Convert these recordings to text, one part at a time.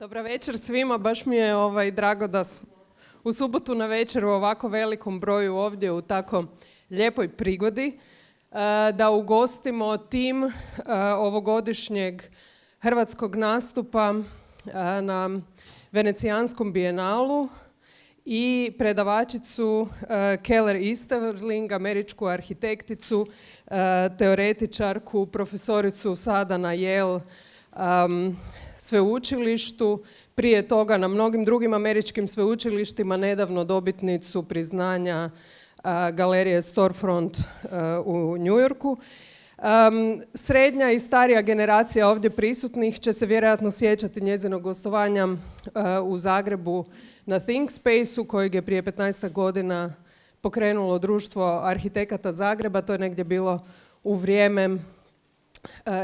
Dobra večer svima, baš mi je drago da smo u subotu na večer u ovako velikom broju ovdje u tako lijepoj prigodi da ugostimo tim ovogodišnjeg hrvatskog nastupa na Venecijanskom bijenalu i predavačicu Keller Easterling, američku arhitekticu, teoretičarku, profesoricu sada na Yale Sveučilištu, prije toga na mnogim drugim američkim sveučilištima, nedavno dobitnicu priznanja galerije Storefront u New Yorku. Srednja i starija generacija ovdje prisutnih će se vjerojatno sjećati njezinog gostovanja u Zagrebu na Think Space-u kojeg je prije 15 godina pokrenulo Društvo arhitekata Zagreba. To je negdje bilo u vrijeme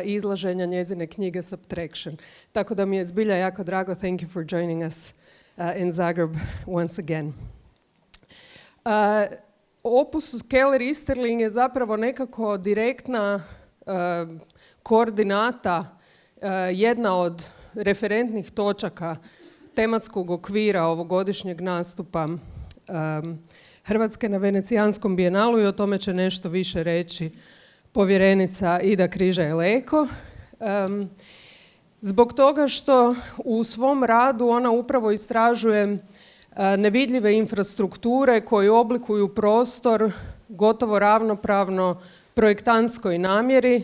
izlaženja njezine knjige Subtraction. Tako da mi je zbilja jako drago. Thank you for joining us in Zagreb once again. Opus Keller Easterling je zapravo nekako direktna koordinata, jedna od referentnih točaka tematskog okvira ovogodišnjeg nastupa Hrvatske na Venecijanskom bijenalu i o tome će nešto više reći povjerenica Ide Križaj Leko. Zbog toga što u svom radu ona upravo istražuje nevidljive infrastrukture koje oblikuju prostor gotovo ravnopravno projektantskoj namjeri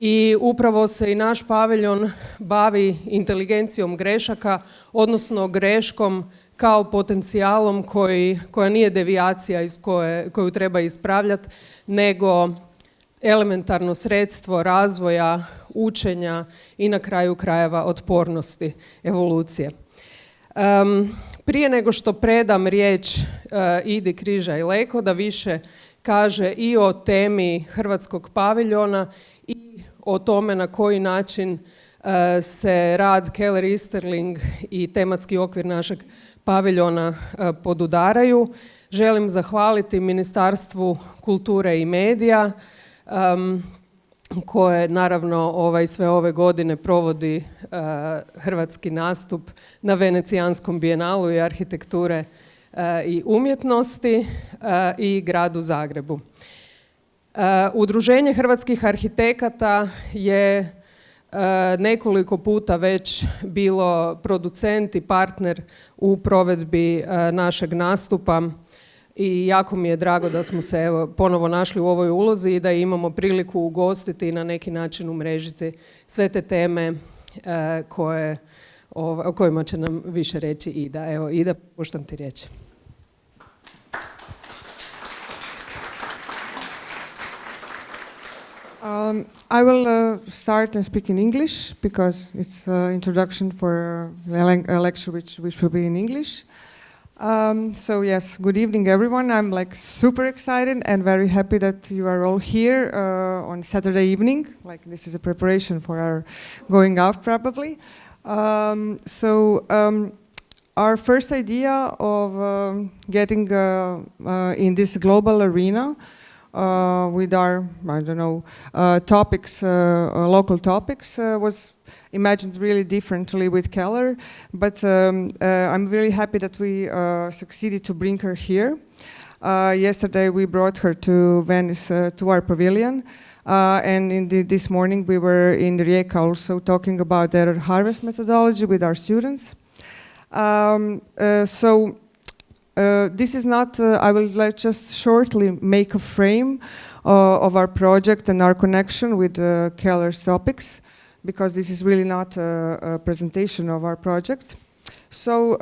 i upravo se i naš paviljon bavi inteligencijom grešaka, odnosno greškom kao potencijalom koja nije devijacija koju treba ispravljati, nego elementarno sredstvo razvoja, učenja i na kraju krajeva otpornosti, evolucije. Prije nego što predam riječ Ide Križaj Leko da više kaže i o temi Hrvatskog paviljona i o tome na koji način se rad Keller Easterling i tematski okvir našeg paviljona podudaraju, želim zahvaliti Ministarstvu kulture i medija koje naravno sve ove godine provodi hrvatski nastup na Venecijanskom bijenalu i arhitekture i umjetnosti i gradu Zagrebu. Udruženje hrvatskih arhitekata je nekoliko puta već bilo producent i partner u provedbi našeg nastupa i jako mi je drago da smo se ponovo našli u ovoj ulozi i da imamo priliku ugostiti i na neki način umrežiti sve te teme o kojima će nam više reći Ida. Evo, Ida, puštam ti riječ. I will start and speak in English because it's an introduction for a lecture which will be in English. So yes, good evening everyone. I'm super excited and very happy that you are all here on Saturday evening. This is a preparation for our going out probably. Our first idea of getting in this global arena with our, topics, local topics was imagined really differently with Keller, but I'm really happy that we succeeded to bring her here. Yesterday we brought her to Venice, to our pavilion, and this morning we were in Rijeka also talking about their harvest methodology with our students. This is not, I will just shortly make a frame of our project and our connection with Keller's topics, because this is really not a presentation of our project. So,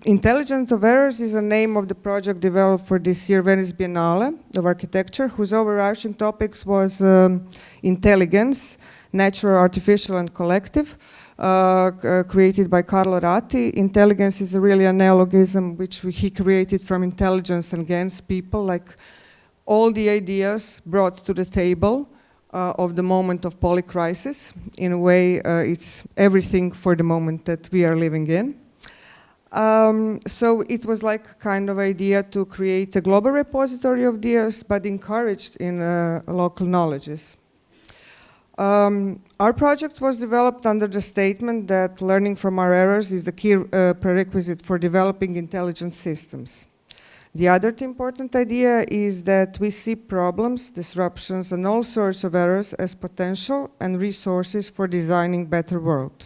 Intelligence of Errors is a name of the project developed for this year Venice Biennale of Architecture, whose overarching topics was intelligence, natural, artificial, and collective, created by Carlo Ratti. Intelligence is really a neologism which he created from intelligence against people, like all the ideas brought to the table of the moment of polycrisis. In a way, it's everything for the moment that we are living in. So it was kind of idea to create a global repository of ideas, but encouraged in local knowledges. Our project was developed under the statement that learning from our errors is the key prerequisite for developing intelligent systems. The other important idea is that we see problems, disruptions, and all sorts of errors as potential and resources for designing better world.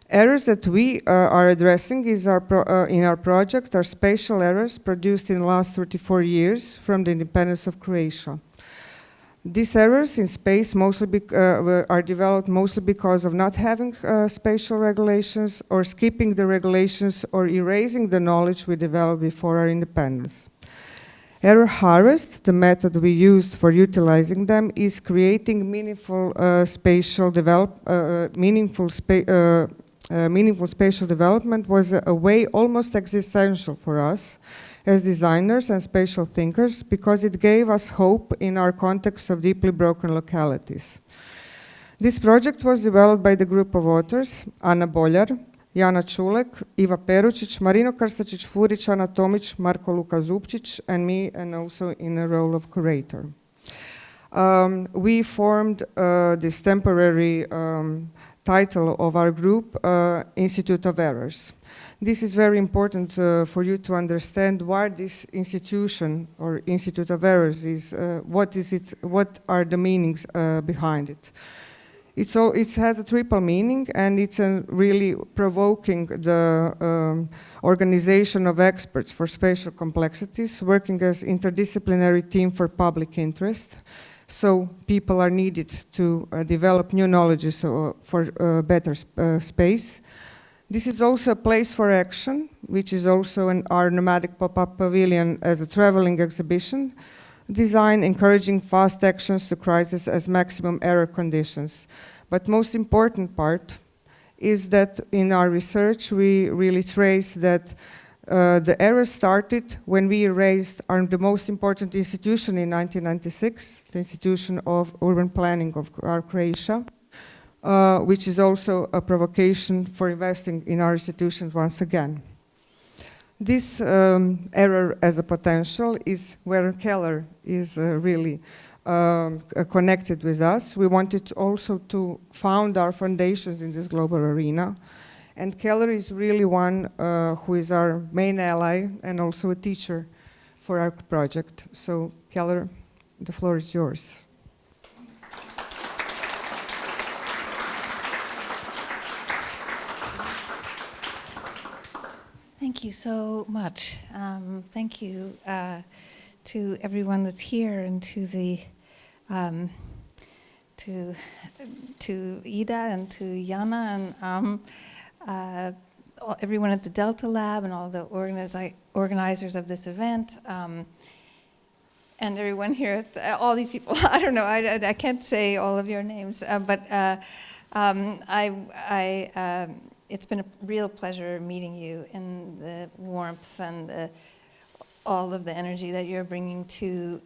Errors that we are addressing in our project are spatial errors produced in the last 34 years from the independence of Croatia. These errors in space are developed mostly because of not having spatial regulations or skipping the regulations or erasing the knowledge we developed before our independence. Error harvest, the method we used for utilizing them, is creating meaningful spatial development was a way almost existential for us as designers and spatial thinkers because it gave us hope in our context of deeply broken localities. This project was developed by the group of authors Ana Boljar, Jana Čulek, Iva Peručić, Marino Krstačić-Furić, Ana Tomić, Marko Luka Zupčić, and me, and also in a role of curator. We formed this temporary title of our group, Institute of Errors. This is very important for you to understand why this institution or Institute of Errors is, what are the meanings behind it. It has a triple meaning, and it's really provoking the organization of experts for spatial complexities, working as interdisciplinary team for public interest. So people are needed to develop new knowledges for better space. This is also a place for action, which is also our nomadic pop-up pavilion as a traveling exhibition design, encouraging fast actions to crisis as maximum error conditions. But most important part is that in our research we really trace that the error started when we erased the most important institution in 1996, the Institution of Urban Planning of our Croatia, which is also a provocation for investing in our institutions once again. This error as a potential is where Keller is really connected with us. We wanted also to found our foundations in this global arena. And Keller is really one who is our main ally and also a teacher for our project. So Keller, the floor is yours. Thank you so much. Thank you to everyone that's here and to the to Ida and to Jana and everyone at the Delta Lab and all the organizers of this event, and everyone here, all these people. I don't know, I can't say all of your names, but it's been a real pleasure meeting you in the warmth and all of the energy that you're bringing to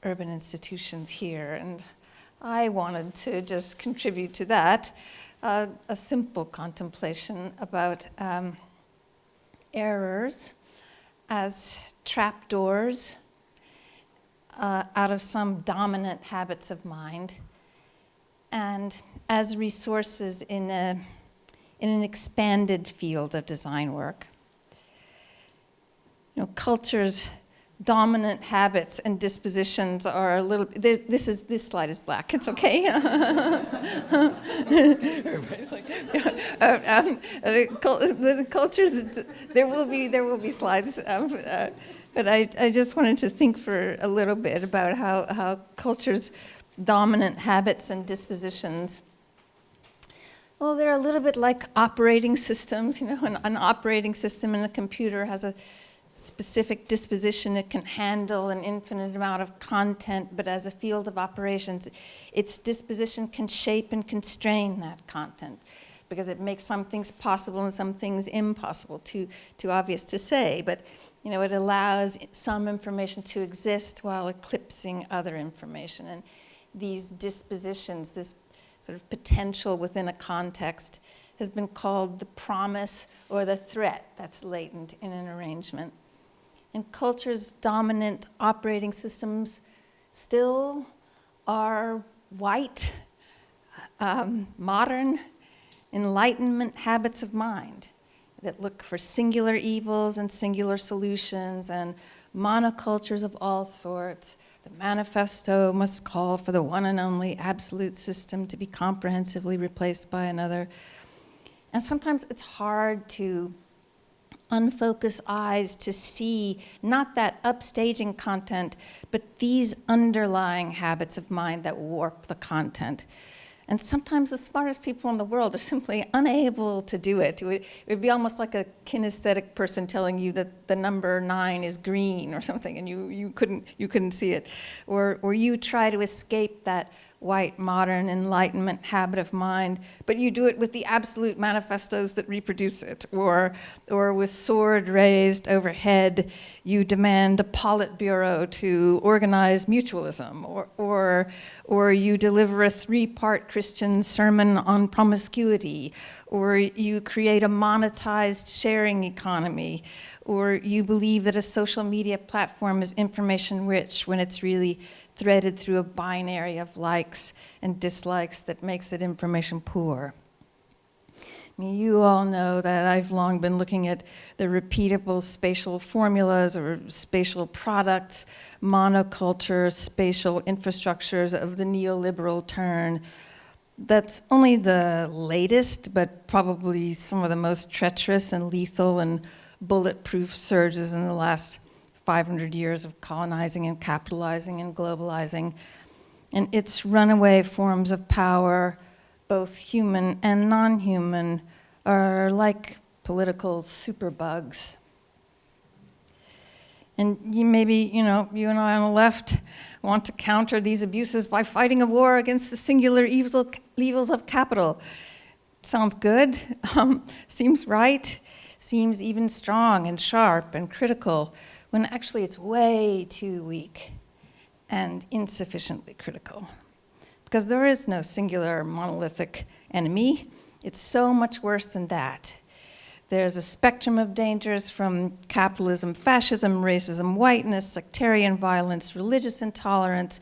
urban institutions here. And I wanted to just contribute to that. A simple contemplation about errors as trapdoors out of some dominant habits of mind, and as resources in an expanded field of design work. You know, cultures, dominant habits and dispositions are a little. This slide is black. It's okay. Everybody's like, the cultures. There will be slides, but I just wanted to think for a little bit about how cultures, dominant habits and dispositions. Well, they're a little bit like operating systems. You know, an operating system in a computer has a specific disposition. It can handle an infinite amount of content, but as a field of operations, its disposition can shape and constrain that content because it makes some things possible and some things impossible. Too obvious to say, but you know, it allows some information to exist while eclipsing other information. And these dispositions, this sort of potential within a context, has been called the promise or the threat that's latent in an arrangement. And culture's dominant operating systems still are white, modern, Enlightenment habits of mind that look for singular evils and singular solutions and monocultures of all sorts. The manifesto must call for the one and only absolute system to be comprehensively replaced by another. And sometimes it's hard to unfocus eyes to see not that upstaging content, but these underlying habits of mind that warp the content. And sometimes the smartest people in the world are simply unable to do it. It would be almost like a kinesthetic person telling you that the number 9 is green or something, and you couldn't see it. Or you try to escape that white, modern, Enlightenment habit of mind, but you do it with the absolute manifestos that reproduce it. Or with sword raised overhead, you demand a Politburo to organize mutualism. Or you deliver a 3-part Christian sermon on promiscuity. Or you create a monetized sharing economy. Or you believe that a social media platform is information rich when it's really threaded through a binary of likes and dislikes that makes it information poor. I mean, you all know that I've long been looking at the repeatable spatial formulas or spatial products, monoculture, spatial infrastructures of the neoliberal turn. That's only the latest, but probably some of the most treacherous and lethal and bulletproof surges in the last 500 years of colonizing and capitalizing and globalizing. And its runaway forms of power, both human and non-human, are like political superbugs. And maybe, you and I on the left want to counter these abuses by fighting a war against the singular evils of capital. Sounds good, seems right, seems even strong and sharp and critical, when actually it's way too weak and insufficiently critical. Because there is no singular monolithic enemy. It's so much worse than that. There's a spectrum of dangers from capitalism, fascism, racism, whiteness, sectarian violence, religious intolerance,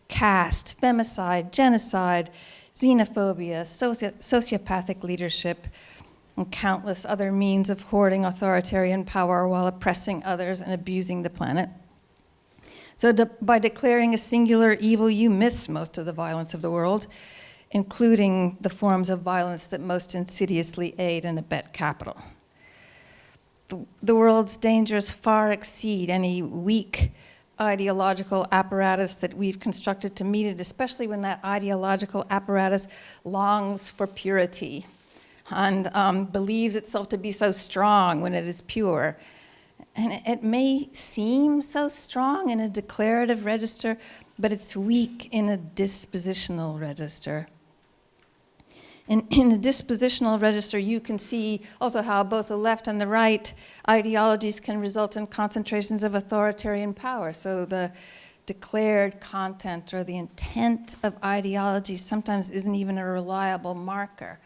caste, femicide, genocide, xenophobia, sociopathic leadership, and countless other means of hoarding authoritarian power while oppressing others and abusing the planet. So by declaring a singular evil, you miss most of the violence of the world, including the forms of violence that most insidiously aid and abet capital. The world's dangers far exceed any weak ideological apparatus that we've constructed to meet it, especially when that ideological apparatus longs for purity and believes itself to be so strong when it is pure. And it may seem so strong in a declarative register, but it's weak in a dispositional register. And in the dispositional register, you can see also how both the left and the right ideologies can result in concentrations of authoritarian power. So the declared content or the intent of ideology sometimes isn't even a reliable marker,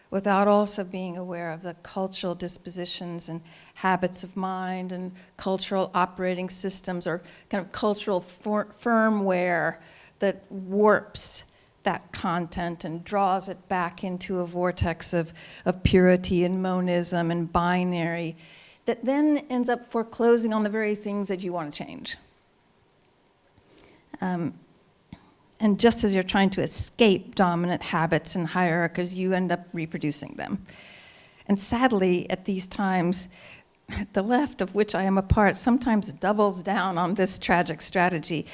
without also being aware of the cultural dispositions and habits of mind and cultural operating systems or kind of cultural firmware that warps that content and draws it back into a vortex of purity and monism and binary that then ends up foreclosing on the very things that you want to change. And just as you're trying to escape dominant habits and hierarchies, you end up reproducing them. And sadly, at these times, the left, of which I am a part, sometimes doubles down on this tragic strategy,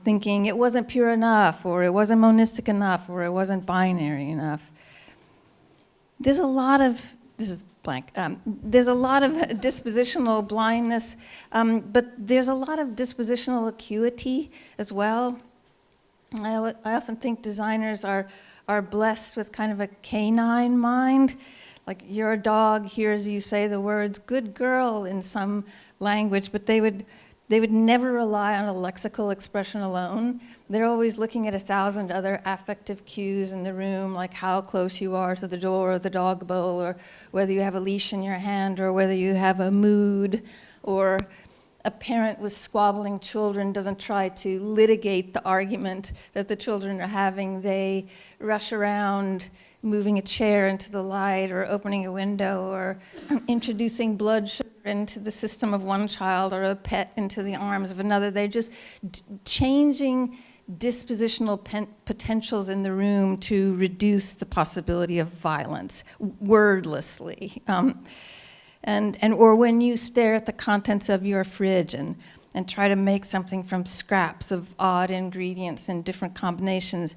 thinking it wasn't pure enough, or it wasn't monistic enough, or it wasn't binary enough. There's a lot of, this is blank, there's a lot of dispositional blindness, but there's a lot of dispositional acuity as well. I often think designers are blessed with kind of a canine mind. Like your dog hears you say the words "good girl" in some language, but they would never rely on a lexical expression alone. They're always looking at 1,000 other affective cues in the room, like how close you are to the door or the dog bowl, or whether you have a leash in your hand, or whether you have a mood, or a parent with squabbling children doesn't try to litigate the argument that the children are having. They rush around moving a chair into the light or opening a window or introducing blood sugar into the system of one child or a pet into the arms of another. They're just changing dispositional potentials in the room to reduce the possibility of violence wordlessly. Or when you stare at the contents of your fridge and try to make something from scraps of odd ingredients and different combinations,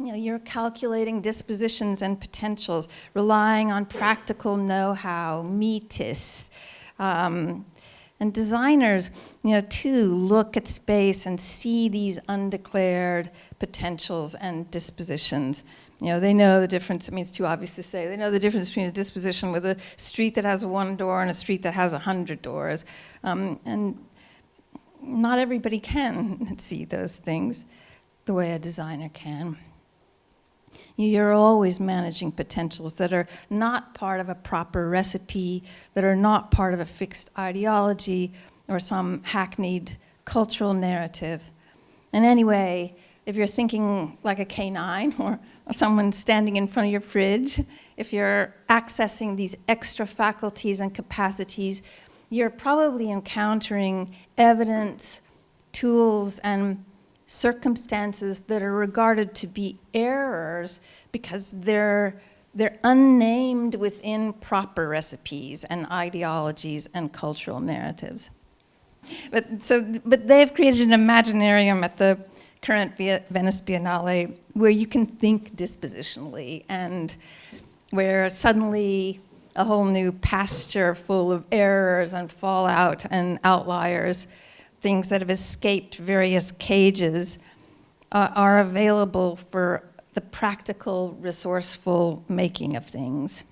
you're calculating dispositions and potentials, relying on practical know-how, metis. And designers, too, look at space and see these undeclared potentials and dispositions. They know the difference. I mean, it's too obvious to say. They know the difference between a disposition with a street that has one door and a street that has 100 doors. And not everybody can see those things the way a designer can. You're always managing potentials that are not part of a proper recipe, that are not part of a fixed ideology or some hackneyed cultural narrative. And anyway, if you're thinking like a canine or someone standing in front of your fridge, if you're accessing these extra faculties and capacities, you're probably encountering evidence, tools, and circumstances that are regarded to be errors because they're unnamed within proper recipes and ideologies and cultural narratives. But they've created an imaginarium at the current Venice Biennale where you can think dispositionally and where suddenly a whole new pasture full of errors and fallout and outliers, things that have escaped various cages, are available for the practical, resourceful making of things.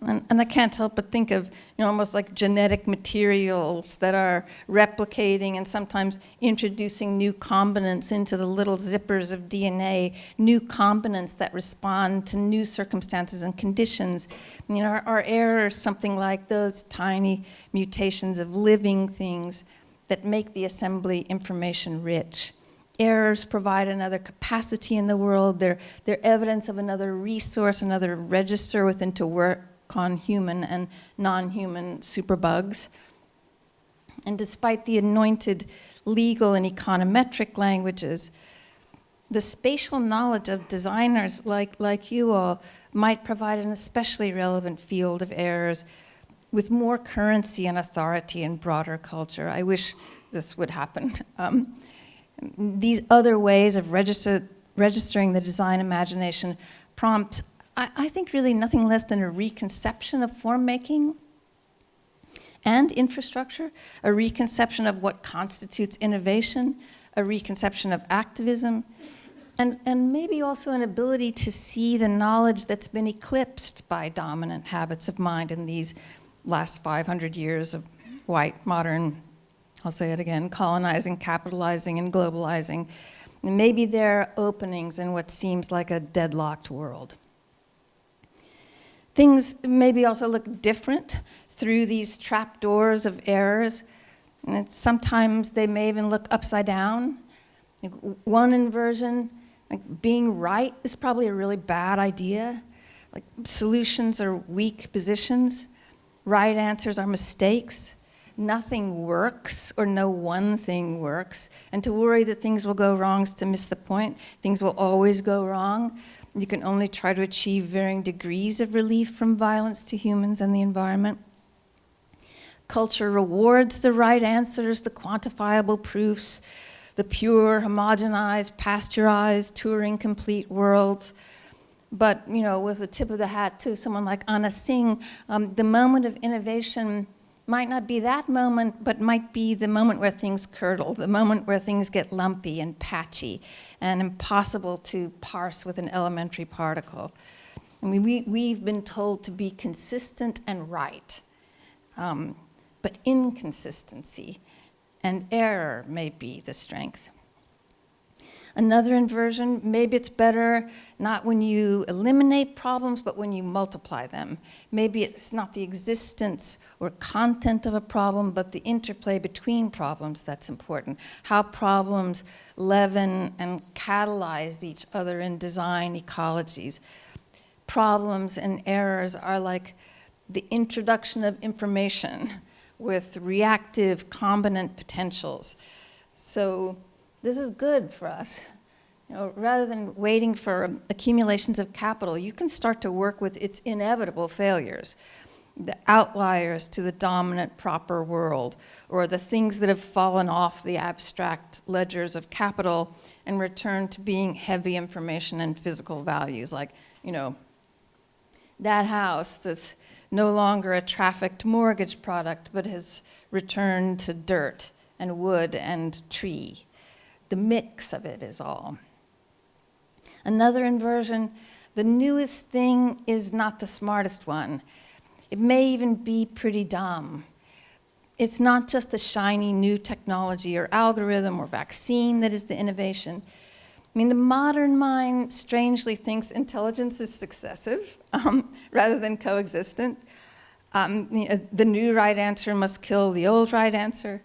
And I can't help but think of, almost like genetic materials that are replicating and sometimes introducing new combinants into the little zippers of DNA, new combinants that respond to new circumstances and conditions. Our errors, something like those tiny mutations of living things that make the assembly information rich. Errors provide another capacity in the world. They're evidence of another resource, another register within to work on human and non-human superbugs. And despite the anointed legal and econometric languages, the spatial knowledge of designers like you all might provide an especially relevant field of errors with more currency and authority in broader culture. I wish this would happen. These other ways of registering the design imagination prompt, I think, really nothing less than a reconception of form making and infrastructure, a reconception of what constitutes innovation, a reconception of activism, and maybe also an ability to see the knowledge that's been eclipsed by dominant habits of mind in these last 500 years of white, modern, I'll say it again, colonizing, capitalizing, and globalizing. And maybe there are openings in what seems like a deadlocked world. Things maybe also look different through these trapdoors of errors. And sometimes they may even look upside down. One inversion, like being right is probably a really bad idea. Like solutions are weak positions. Right answers are mistakes. Nothing works, or no one thing works. And to worry that things will go wrong is to miss the point. Things will always go wrong. You can only try to achieve varying degrees of relief from violence to humans and the environment. Culture rewards the right answers, the quantifiable proofs, the pure, homogenized, pasteurized, Turing-complete worlds. But, with a tip of the hat to someone like Anna Singh, the moment of innovation might not be that moment, but might be the moment where things curdle, the moment where things get lumpy and patchy and impossible to parse with an elementary particle. I mean, we've been told to be consistent and right, but inconsistency and error may be the strength. Another inversion, maybe it's better not when you eliminate problems, but when you multiply them. Maybe it's not the existence or content of a problem, but the interplay between problems that's important. How problems leaven and catalyze each other in design ecologies. Problems and errors are like the introduction of information with reactive combinant potentials. So this is good for us. You know, rather than waiting for accumulations of capital, you can start to work with its inevitable failures, the outliers to the dominant proper world, or the things that have fallen off the abstract ledgers of capital and returned to being heavy information and physical values, like, you know, that house that's no longer a trafficked mortgage product, but has returned to dirt and wood and tree. The mix of it is all. Another inversion, the newest thing is not the smartest one. It may even be pretty dumb. It's not just the shiny new technology or algorithm or vaccine that is the innovation. I mean, the modern mind strangely thinks intelligence is successive rather than coexistent. The new right answer must kill the old right answer.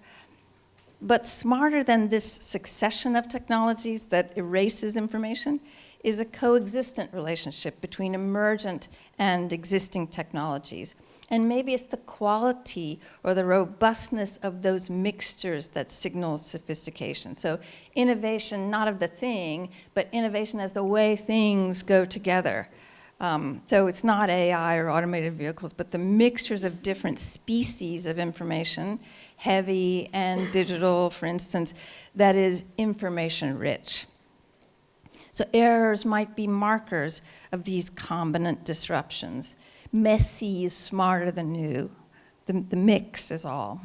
But smarter than this succession of technologies that erases information is a coexistent relationship between emergent and existing technologies. And maybe it's the quality or the robustness of those mixtures that signals sophistication. So innovation, not of the thing, but innovation as the way things go together. So it's not AI or automated vehicles, but the mixtures of different species of information, heavy and digital, for instance, that is information rich. So errors might be markers of these combinant disruptions. Messy is smarter than new. The mix is all.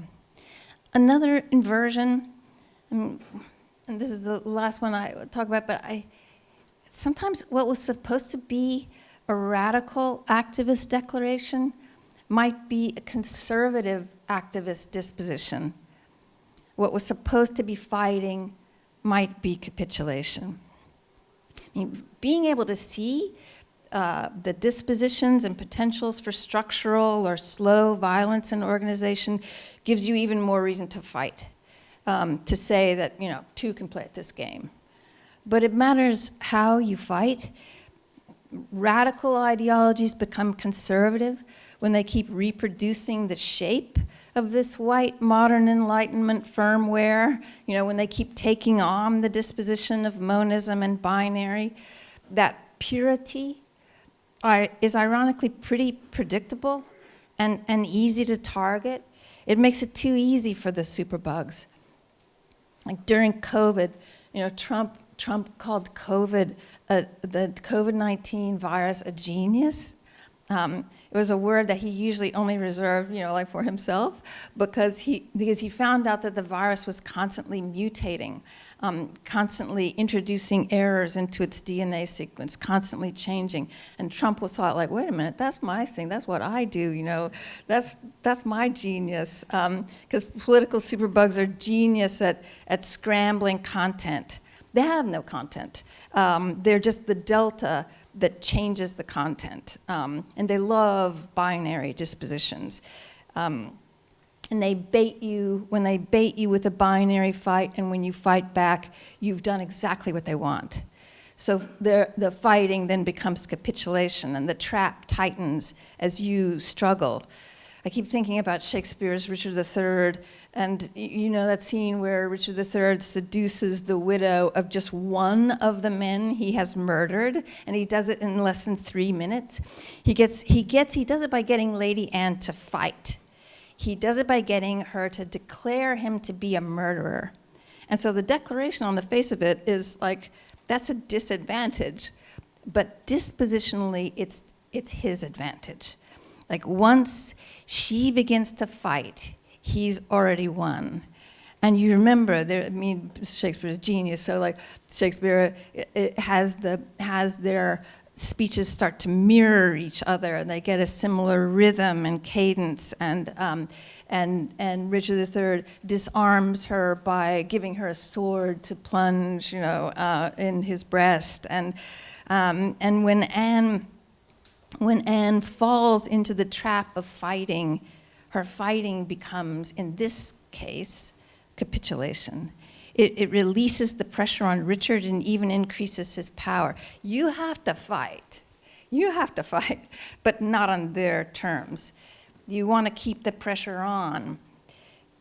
Another inversion, and this is the last one I talk about, but sometimes what was supposed to be a radical activist declaration might be a conservative activist disposition. What was supposed to be fighting might be capitulation. I mean, being able to see the dispositions and potentials for structural or slow violence in organization gives you even more reason to fight, to say that, you know, two can play at this game. But it matters how you fight. Radical ideologies become conservative when they keep reproducing the shape of this white modern Enlightenment firmware, you know, when they keep taking on the disposition of monism and binary. That purity is ironically pretty predictable and easy to target. It makes it too easy for the superbugs. Like during COVID, you know, Trump called COVID, the COVID-19 virus, a genius. It was a word that he usually only reserved, you know, like for himself, because he found out that the virus was constantly mutating, constantly introducing errors into its DNA sequence, constantly changing. And Trump was thought like, wait a minute, that's my thing, that's what I do, you know, that's my genius. Because political superbugs are genius at scrambling content. They have no content. They're just the delta that changes the content. And they love binary dispositions. And they bait you, when they bait you with a binary fight, and when you fight back, you've done exactly what they want. So the fighting then becomes capitulation, and the trap tightens as you struggle. I keep thinking about Shakespeare's Richard III, and you know that scene where Richard III seduces the widow of just one of the men he has murdered, and he does it in less than 3 minutes. He does it by getting Lady Anne to fight. He does it by getting her to declare him to be a murderer. And so the declaration on the face of it is like, that's a disadvantage, but dispositionally it's his advantage. Like once she begins to fight, he's already won. And you remember, Shakespeare's a genius, so like Shakespeare has their speeches start to mirror each other, and they get a similar rhythm and cadence, and Richard III disarms her by giving her a sword to plunge, in his breast, and when Anne falls into the trap of fighting, her fighting becomes, in this case, capitulation. It releases the pressure on Richard and even increases his power. You have to fight, but not on their terms. You want to keep the pressure on.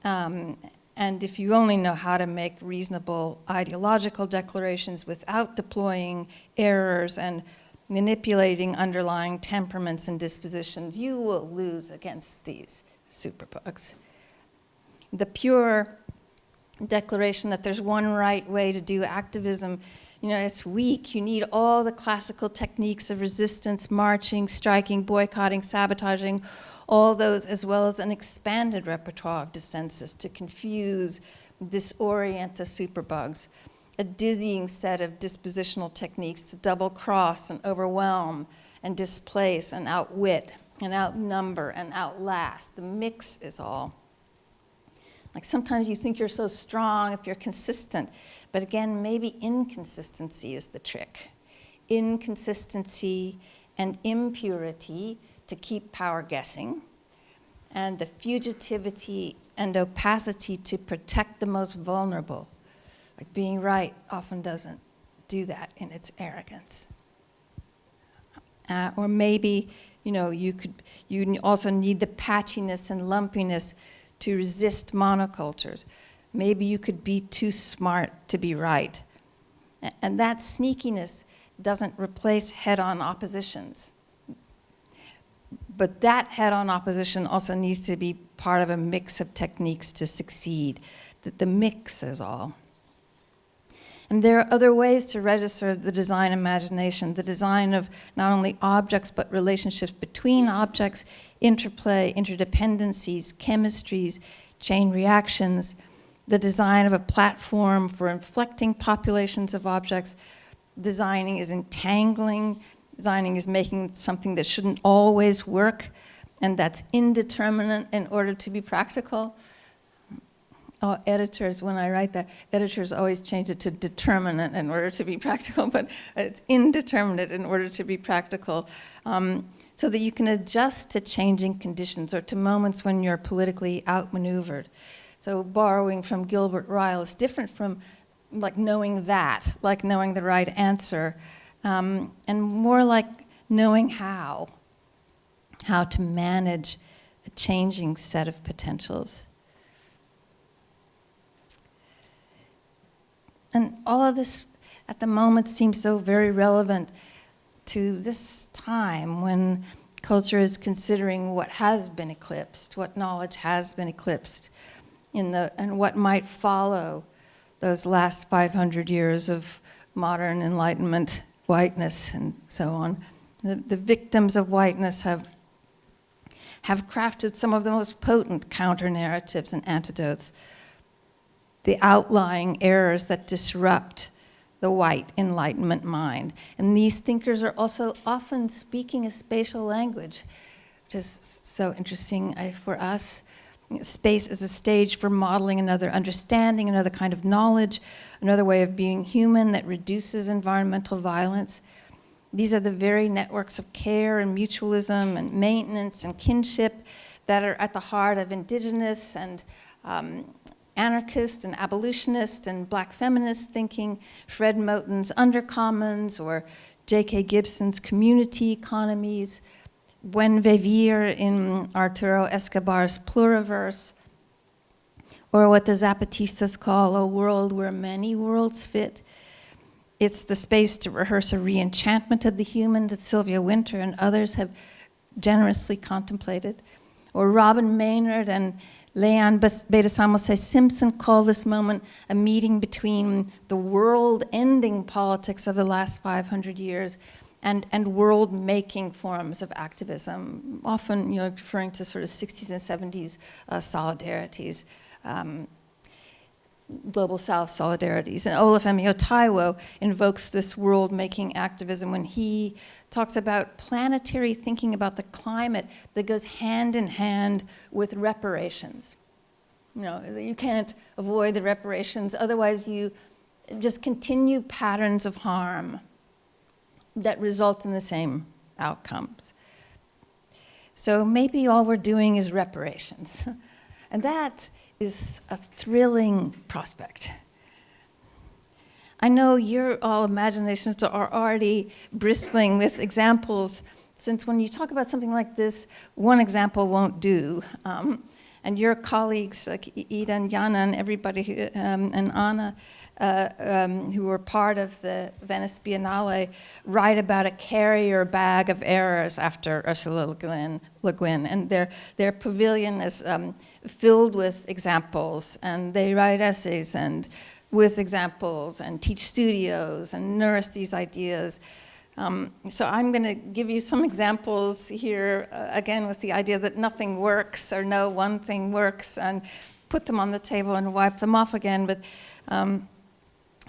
And if you only know how to make reasonable ideological declarations without deploying errors and manipulating underlying temperaments and dispositions, you will lose against these superbugs. The pure declaration that there's one right way to do activism, it's weak. You need all the classical techniques of resistance, marching, striking, boycotting, sabotaging, all those, as well as an expanded repertoire of dissensus to confuse, disorient the superbugs, a dizzying set of dispositional techniques to double-cross and overwhelm and displace and outwit and outnumber and outlast. The mix is all. Like sometimes you think you're so strong if you're consistent, but again, maybe inconsistency is the trick. Inconsistency and impurity to keep power guessing, and the fugitivity and opacity to protect the most vulnerable. Like being right often doesn't do that in its arrogance. Or maybe, you also need the patchiness and lumpiness to resist monocultures. Maybe you could be too smart to be right. And that sneakiness doesn't replace head-on oppositions. But that head-on opposition also needs to be part of a mix of techniques to succeed. The mix is all. And there are other ways to register the design imagination, the design of not only objects, but relationships between objects, interplay, interdependencies, chemistries, chain reactions, the design of a platform for inflecting populations of objects. Designing is entangling. Designing is making something that shouldn't always work, and that's indeterminate in order to be practical. Oh, editors, when I write that, editors always change it to determinate in order to be practical, but it's indeterminate in order to be practical, so that you can adjust to changing conditions or to moments when you're politically outmaneuvered. So borrowing from Gilbert Ryle is different from like knowing the right answer, and more like knowing how to manage a changing set of potentials. And all of this at the moment seems so very relevant to this time when culture is considering what has been eclipsed, what knowledge has been eclipsed, and what might follow those last 500 years of modern Enlightenment whiteness and so on. The victims of whiteness have crafted some of the most potent counter-narratives and antidotes, the outlying errors that disrupt the white Enlightenment mind. And these thinkers are also often speaking a spatial language, which is so interesting for us. Space is a stage for modeling another understanding, another kind of knowledge, another way of being human that reduces environmental violence. These are the very networks of care and mutualism and maintenance and kinship that are at the heart of indigenous and anarchist and abolitionist and black feminist thinking, Fred Moten's Undercommons, or J.K. Gibson's community economies, Buen Vivir in Arturo Escobar's Pluriverse, or what the Zapatistas call a world where many worlds fit. It's the space to rehearse a re-enchantment of the human that Sylvia Wynter and others have generously contemplated. Or Robin Maynard and Leanne Bedasamose Simpson call this moment a meeting between the world-ending politics of the last 500 years and world-making forms of activism, often referring to sort of 60s and 70s solidarities. Global South solidarities. And Olufemi Otaiwo invokes this world-making activism when he talks about planetary thinking about the climate that goes hand in hand with reparations. You know, you can't avoid the reparations, otherwise you just continue patterns of harm that result in the same outcomes. So maybe all we're doing is reparations. And that is a thrilling prospect. I know your all imaginations are already bristling with examples, since when you talk about something like this, one example won't do. And your colleagues, like Ida and Jana and everybody, and Anna, who were part of the Venice Biennale, write about a carrier bag of errors after Ursula Le Guin. And their pavilion is filled with examples, and they write essays and with examples and teach studios and nurse these ideas. So I'm going to give you some examples here, again, with the idea that nothing works or no one thing works, and put them on the table and wipe them off again. But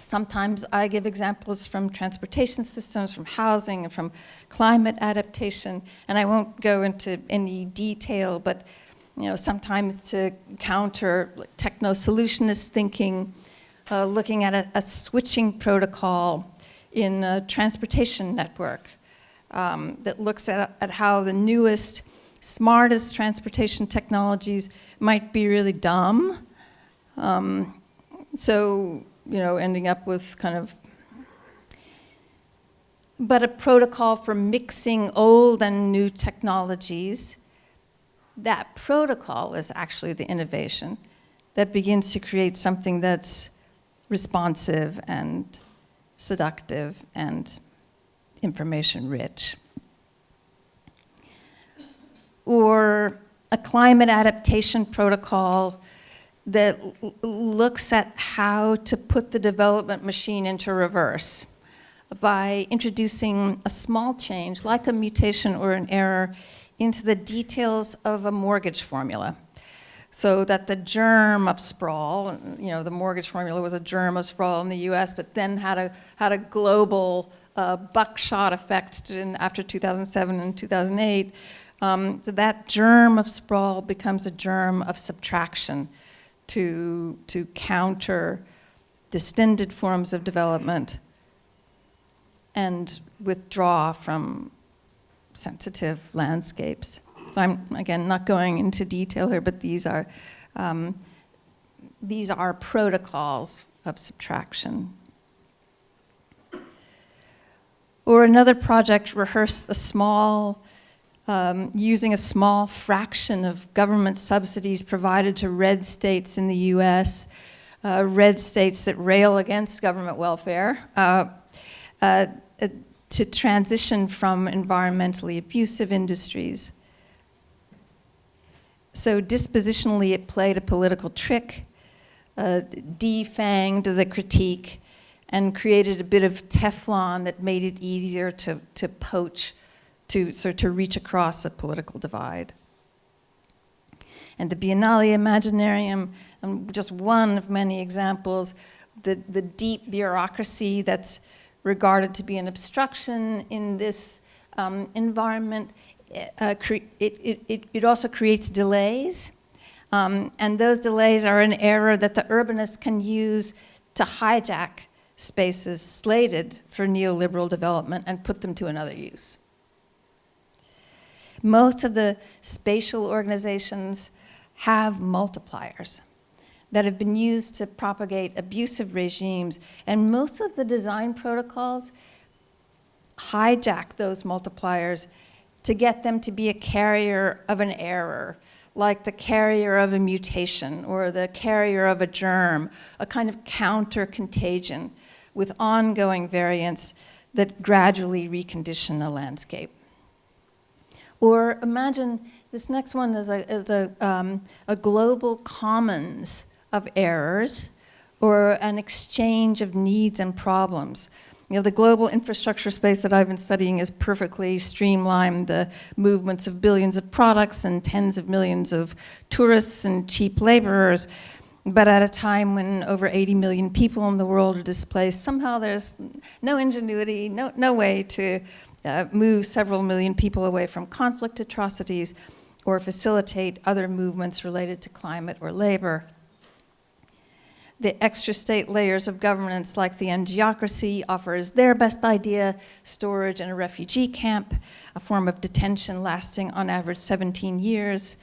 sometimes I give examples from transportation systems, from housing, and from climate adaptation, and I won't go into any detail, but you know, sometimes to counter techno-solutionist thinking, looking at a switching protocol in a transportation network that looks at how the newest, smartest transportation technologies might be really dumb. So, you know, ending up with kind of, but a protocol for mixing old and new technologies. That protocol is actually the innovation that begins to create something that's responsive and seductive and information-rich. Or a climate adaptation protocol that looks at how to put the development machine into reverse by introducing a small change, like a mutation or an error, into the details of a mortgage formula. So that the germ of sprawl, you know, the mortgage formula was a germ of sprawl in the US, but then had a global buckshot effect after 2007 and 2008. So that germ of sprawl becomes a germ of subtraction to counter distended forms of development and withdraw from sensitive landscapes. So I'm, again, not going into detail here, but these are protocols of subtraction. Or another project rehearsed using a small fraction of government subsidies provided to red states in the US, red states that rail against government welfare, to transition from environmentally abusive industries. So dispositionally, it played a political trick, defanged the critique, and created a bit of Teflon that made it easier to poach, to reach across a political divide. And the Biennale Imaginarium, just one of many examples, the deep bureaucracy that's regarded to be an obstruction in this environment. It also creates delays, and those delays are an error that the urbanists can use to hijack spaces slated for neoliberal development and put them to another use. Most of the spatial organizations have multipliers that have been used to propagate abusive regimes, and most of the design protocols hijack those multipliers to get them to be a carrier of an error, like the carrier of a mutation or the carrier of a germ, a kind of counter-contagion with ongoing variants that gradually recondition a landscape. Or imagine this next one is a global commons of errors or an exchange of needs and problems. You know, the global infrastructure space that I've been studying is perfectly streamlined the movements of billions of products and tens of millions of tourists and cheap laborers. But at a time when over 80 million people in the world are displaced, somehow there's no ingenuity, no way to move several million people away from conflict atrocities or facilitate other movements related to climate or labor. The extra state layers of governance, like the angiocracy, offers their best idea: storage in a refugee camp, a form of detention lasting on average 17 years.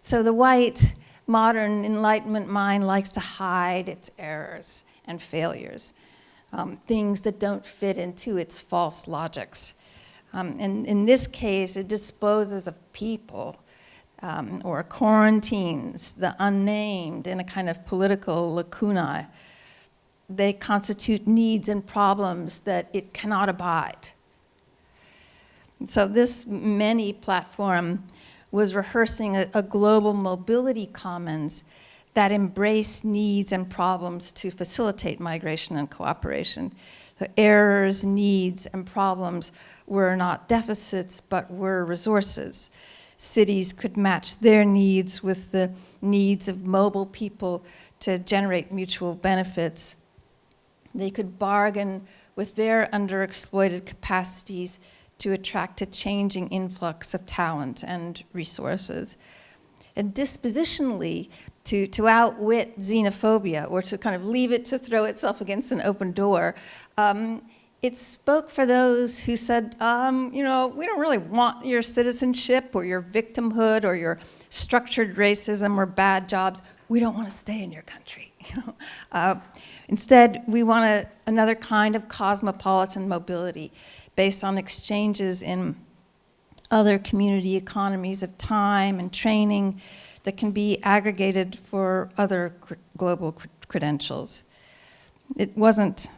So the white, modern Enlightenment mind likes to hide its errors and failures, things that don't fit into its false logics. And in this case, it disposes of people, or quarantines the unnamed in a kind of political lacunae. They constitute needs and problems that it cannot abide. And so this many platform was rehearsing a global mobility commons that embraced needs and problems to facilitate migration and cooperation. The errors, needs, and problems were not deficits, but were resources. Cities could match their needs with the needs of mobile people to generate mutual benefits. They could bargain with their underexploited capacities to attract a changing influx of talent and resources. And dispositionally, to outwit xenophobia, or to kind of leave it to throw itself against an open door, it spoke for those who said, we don't really want your citizenship or your victimhood or your structured racism or bad jobs. We don't want to stay in your country. Instead, we want another kind of cosmopolitan mobility based on exchanges in other community economies of time and training that can be aggregated for other global credentials. It wasn't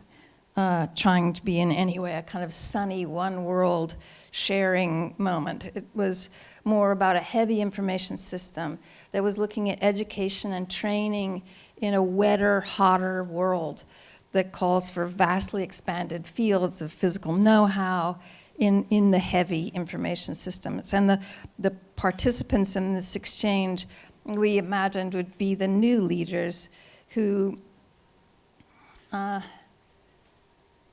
trying to be in any way a kind of sunny one world sharing moment. It was more about a heavy information system that was looking at education and training in a wetter, hotter world that calls for vastly expanded fields of physical know-how in the heavy information systems. And the participants in this exchange, we imagined, would be the new leaders who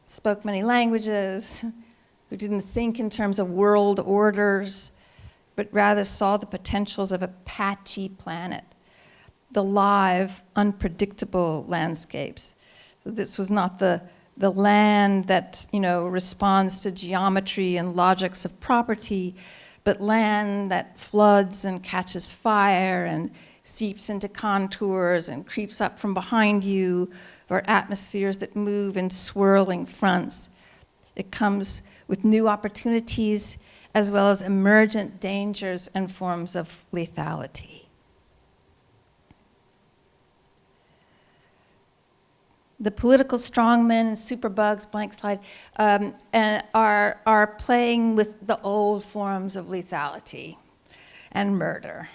spoke many languages, who didn't think in terms of world orders, but rather saw the potentials of a patchy planet, the live, unpredictable landscapes. So this was not the land that, responds to geometry and logics of property, but land that floods and catches fire and seeps into contours and creeps up from behind you, or atmospheres that move in swirling fronts. It comes with new opportunities as well as emergent dangers and forms of lethality. The political strongmen and superbugs, blank slide, are playing with the old forms of lethality and murder.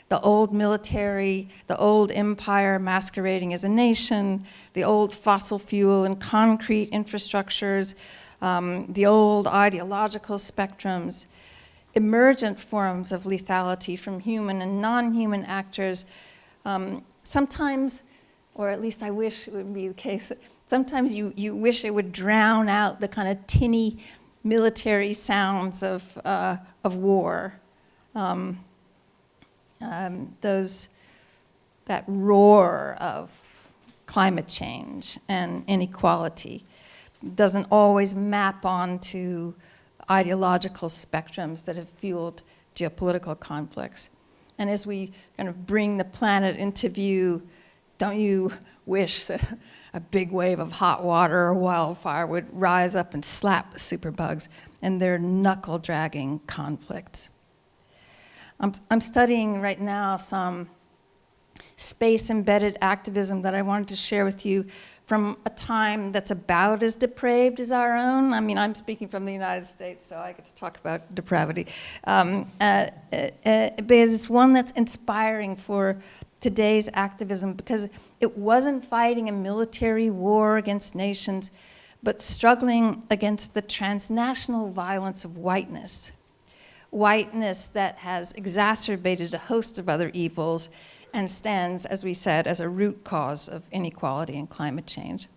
The old military, the old empire masquerading as a nation, the old fossil fuel and concrete infrastructures, the old ideological spectrums, emergent forms of lethality from human and non-human actors, sometimes, or at least I wish it would be the case, sometimes you wish it would drown out the kind of tinny military sounds of war. That roar of climate change and inequality doesn't always map onto ideological spectrums that have fueled geopolitical conflicts. And as we kind of bring the planet into view, don't you wish that a big wave of hot water or wildfire would rise up and slap the superbugs and their knuckle-dragging conflicts? I'm studying right now some space-embedded activism that I wanted to share with you from a time that's about as depraved as our own. I mean, I'm speaking from the United States, so I get to talk about depravity. But it's one that's inspiring for today's activism because it wasn't fighting a military war against nations, but struggling against the transnational violence of whiteness. Whiteness that has exacerbated a host of other evils and stands, as we said, as a root cause of inequality and climate change.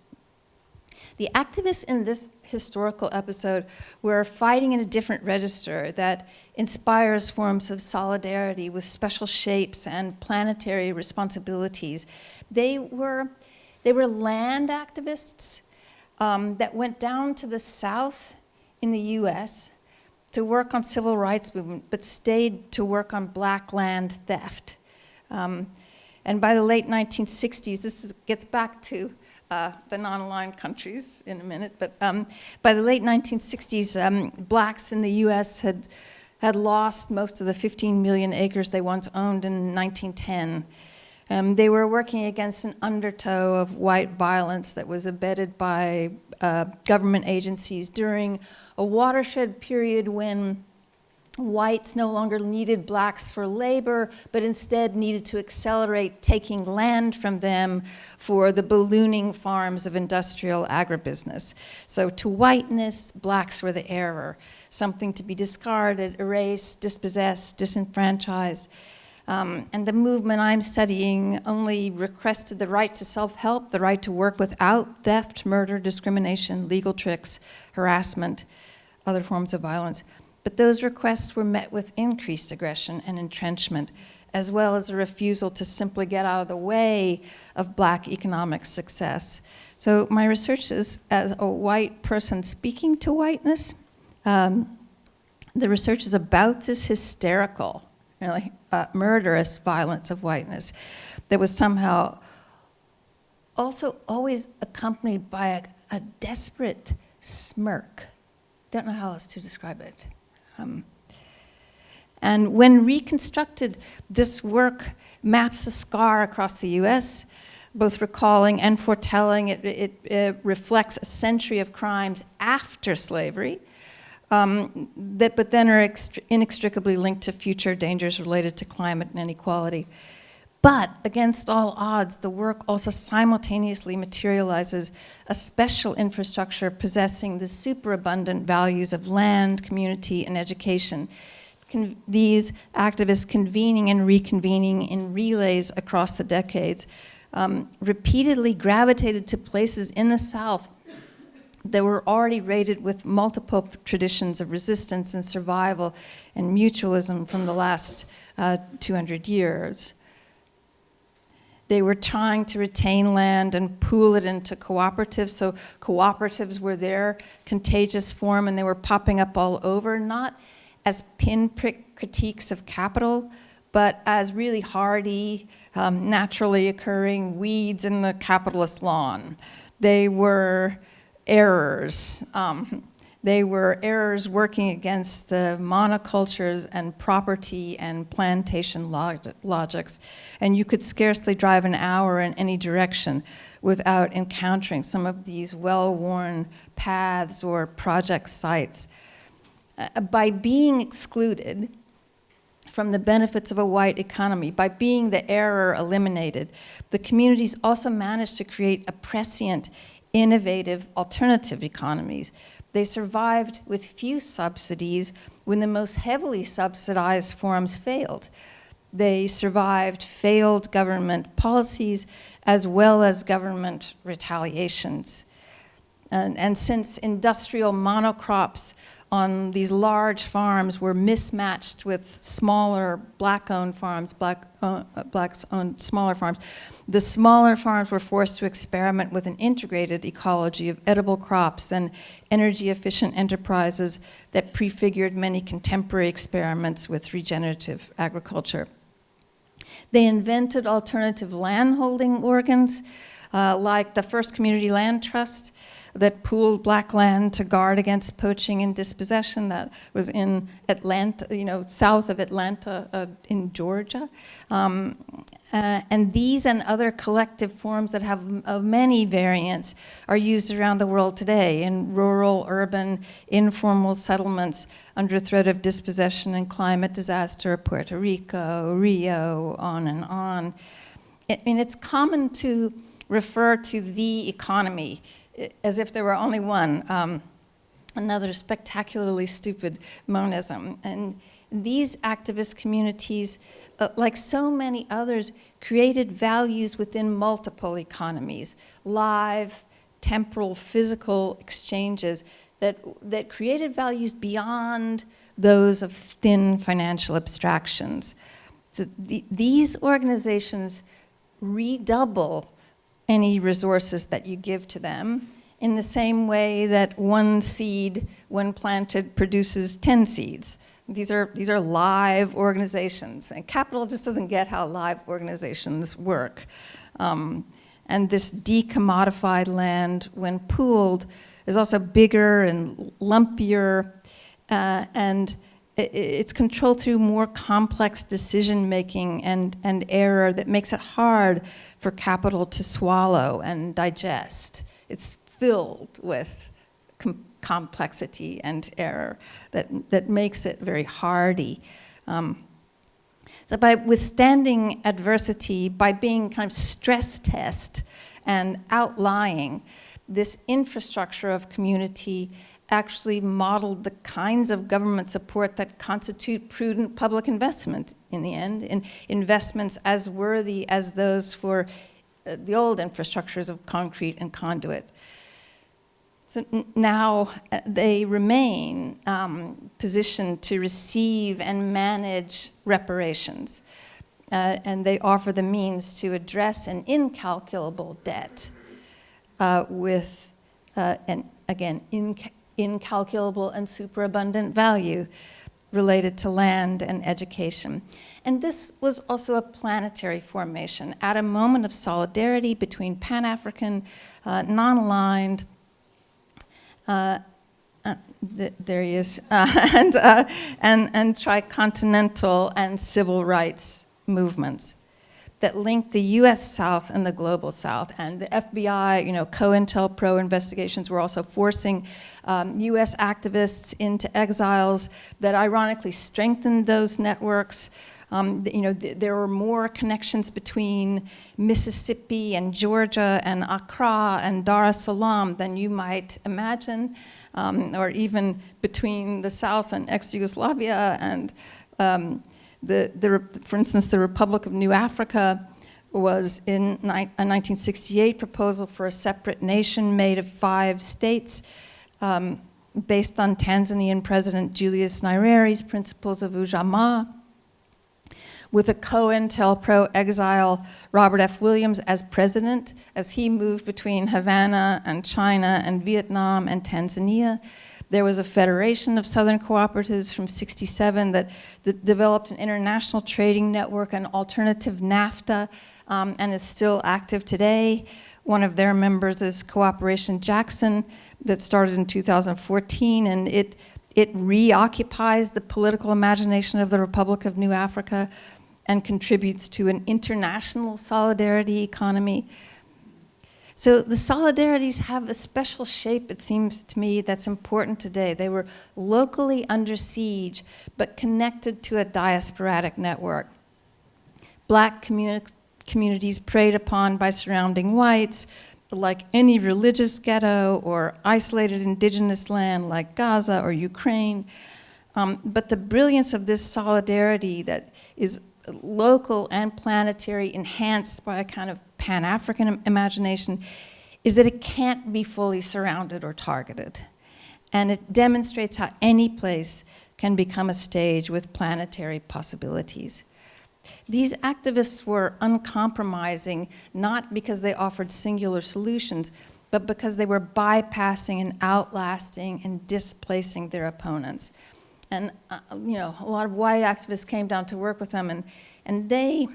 The activists in this historical episode were fighting in a different register that inspires forms of solidarity with special shapes and planetary responsibilities. They were land activists that went down to the South in the US to work on civil rights movement, but stayed to work on black land theft. And by the late 1960s, gets back to the non-aligned countries in a minute, but by the late 1960s, blacks in the US had lost most of the 15 million acres they once owned in 1910. They were working against an undertow of white violence that was abetted by government agencies during a watershed period when whites no longer needed blacks for labor, but instead needed to accelerate taking land from them for the ballooning farms of industrial agribusiness. So to whiteness, blacks were the error, something to be discarded, erased, dispossessed, disenfranchised. And the movement I'm studying only requested the right to self-help, the right to work without theft, murder, discrimination, legal tricks, harassment, other forms of violence. But those requests were met with increased aggression and entrenchment, as well as a refusal to simply get out of the way of black economic success. So my research is as a white person speaking to whiteness. The research is about this hysterical, really murderous violence of whiteness that was somehow also always accompanied by a desperate smirk. Don't know how else to describe it. And when reconstructed, this work maps a scar across the US, both recalling and foretelling. It reflects a century of crimes after slavery, but then are inextricably linked to future dangers related to climate and inequality. But against all odds, the work also simultaneously materializes a special infrastructure possessing the superabundant values of land, community, and education. These activists convening and reconvening in relays across the decades repeatedly gravitated to places in the South that were already rated with multiple traditions of resistance and survival and mutualism from the last 200 years. They were trying to retain land and pool it into cooperatives. So cooperatives were their contagious form, and they were popping up all over, not as pinprick critiques of capital, but as really hardy, naturally occurring weeds in the capitalist lawn. They were errors. They were errors working against the monocultures and property and plantation logics. And you could scarcely drive an hour in any direction without encountering some of these well-worn paths or project sites. By being excluded from the benefits of a white economy, by being the error eliminated, the communities also managed to create a prescient, innovative, alternative economies. They survived with few subsidies when the most heavily subsidized forms failed. They survived failed government policies as well as government retaliations. And since industrial monocrops on these large farms were mismatched with smaller black-owned farms, blacks-owned smaller farms, the smaller farms were forced to experiment with an integrated ecology of edible crops and energy-efficient enterprises that prefigured many contemporary experiments with regenerative agriculture. They invented alternative landholding organs, like the first community land trust that pooled black land to guard against poaching and dispossession. That was in Atlanta, south of Atlanta in Georgia. And these and other collective forms that have of many variants are used around the world today in rural, urban, informal settlements under threat of dispossession and climate disaster, Puerto Rico, Rio, on and on. It's common to refer to the economy as if there were only one. another spectacularly stupid monism. And these activist communities, like so many others, created values within multiple economies, live, temporal, physical exchanges that created values beyond those of thin financial abstractions. So these organizations redouble any resources that you give to them in the same way that one seed, when planted, produces 10 seeds. These are live organizations, and capital just doesn't get how live organizations work. And this decommodified land, when pooled, is also bigger and lumpier, and it's controlled through more complex decision-making and error that makes it hard for capital to swallow and digest. It's filled with complexity and error that makes it very hardy. So by withstanding adversity, by being kind of stress test and outlying, this infrastructure of community actually modeled the kinds of government support that constitute prudent public investment in the end, in investments as worthy as those for the old infrastructures of concrete and conduit. So now they remain positioned to receive and manage reparations, and they offer the means to address an incalculable debt with, incalculable and superabundant value related to land and education. And this was also a planetary formation at a moment of solidarity between Pan-African, non-aligned, there he is, and tricontinental and civil rights movements that linked the US South and the global South. And the FBI, COINTELPRO investigations were also forcing US activists into exiles that ironically strengthened those networks. There were more connections between Mississippi and Georgia and Accra and Dar es Salaam than you might imagine, or even between the South and ex-Yugoslavia. And for instance, the Republic of New Africa was in a 1968 proposal for a separate nation made of 5 states, based on Tanzanian President Julius Nyerere's principles of Ujamaa, with a COINTELPRO exile, Robert F. Williams, as president, as he moved between Havana and China and Vietnam and Tanzania. There was a federation of Southern cooperatives from '67 that developed an international trading network, an alternative NAFTA, and is still active today. One of their members is Cooperation Jackson, that started in 2014, and it reoccupies the political imagination of the Republic of New Africa and contributes to an international solidarity economy. So the solidarities have a special shape, it seems to me, that's important today. They were locally under siege, but connected to a diasporatic network. Black communities preyed upon by surrounding whites, like any religious ghetto or isolated indigenous land like Gaza or Ukraine. But the brilliance of this solidarity that is local and planetary, enhanced by a kind of Pan-African imagination, is that it can't be fully surrounded or targeted. And it demonstrates how any place can become a stage with planetary possibilities. These activists were uncompromising, not because they offered singular solutions, but because they were bypassing and outlasting and displacing their opponents. And a lot of white activists came down to work with them, and they,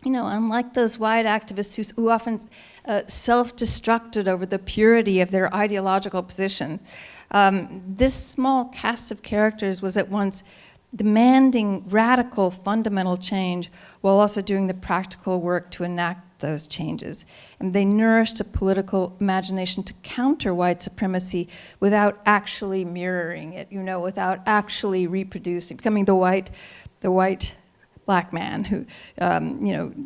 unlike those white activists who often self-destructed over the purity of their ideological position, this small cast of characters was at once demanding radical, fundamental change while also doing the practical work to enact those changes. And they nourished a political imagination to counter white supremacy without actually mirroring it, without actually reproducing, becoming the white black man who,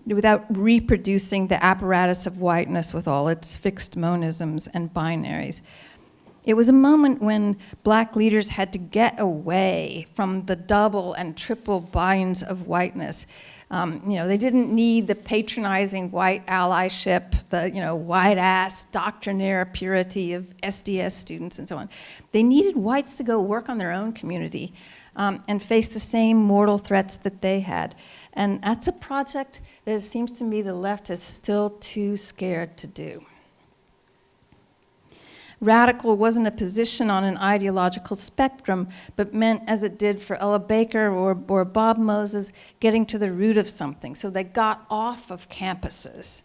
without reproducing the apparatus of whiteness with all its fixed monisms and binaries. It was a moment when black leaders had to get away from the double and triple binds of whiteness. They didn't need the patronizing white allyship, the white-ass doctrinaire purity of SDS students and so on. They needed whites to go work on their own community and face the same mortal threats that they had. And that's a project that it seems to me the left is still too scared to do. Radical wasn't a position on an ideological spectrum, but meant, as it did for Ella Baker or Bob Moses, getting to the root of something. So they got off of campuses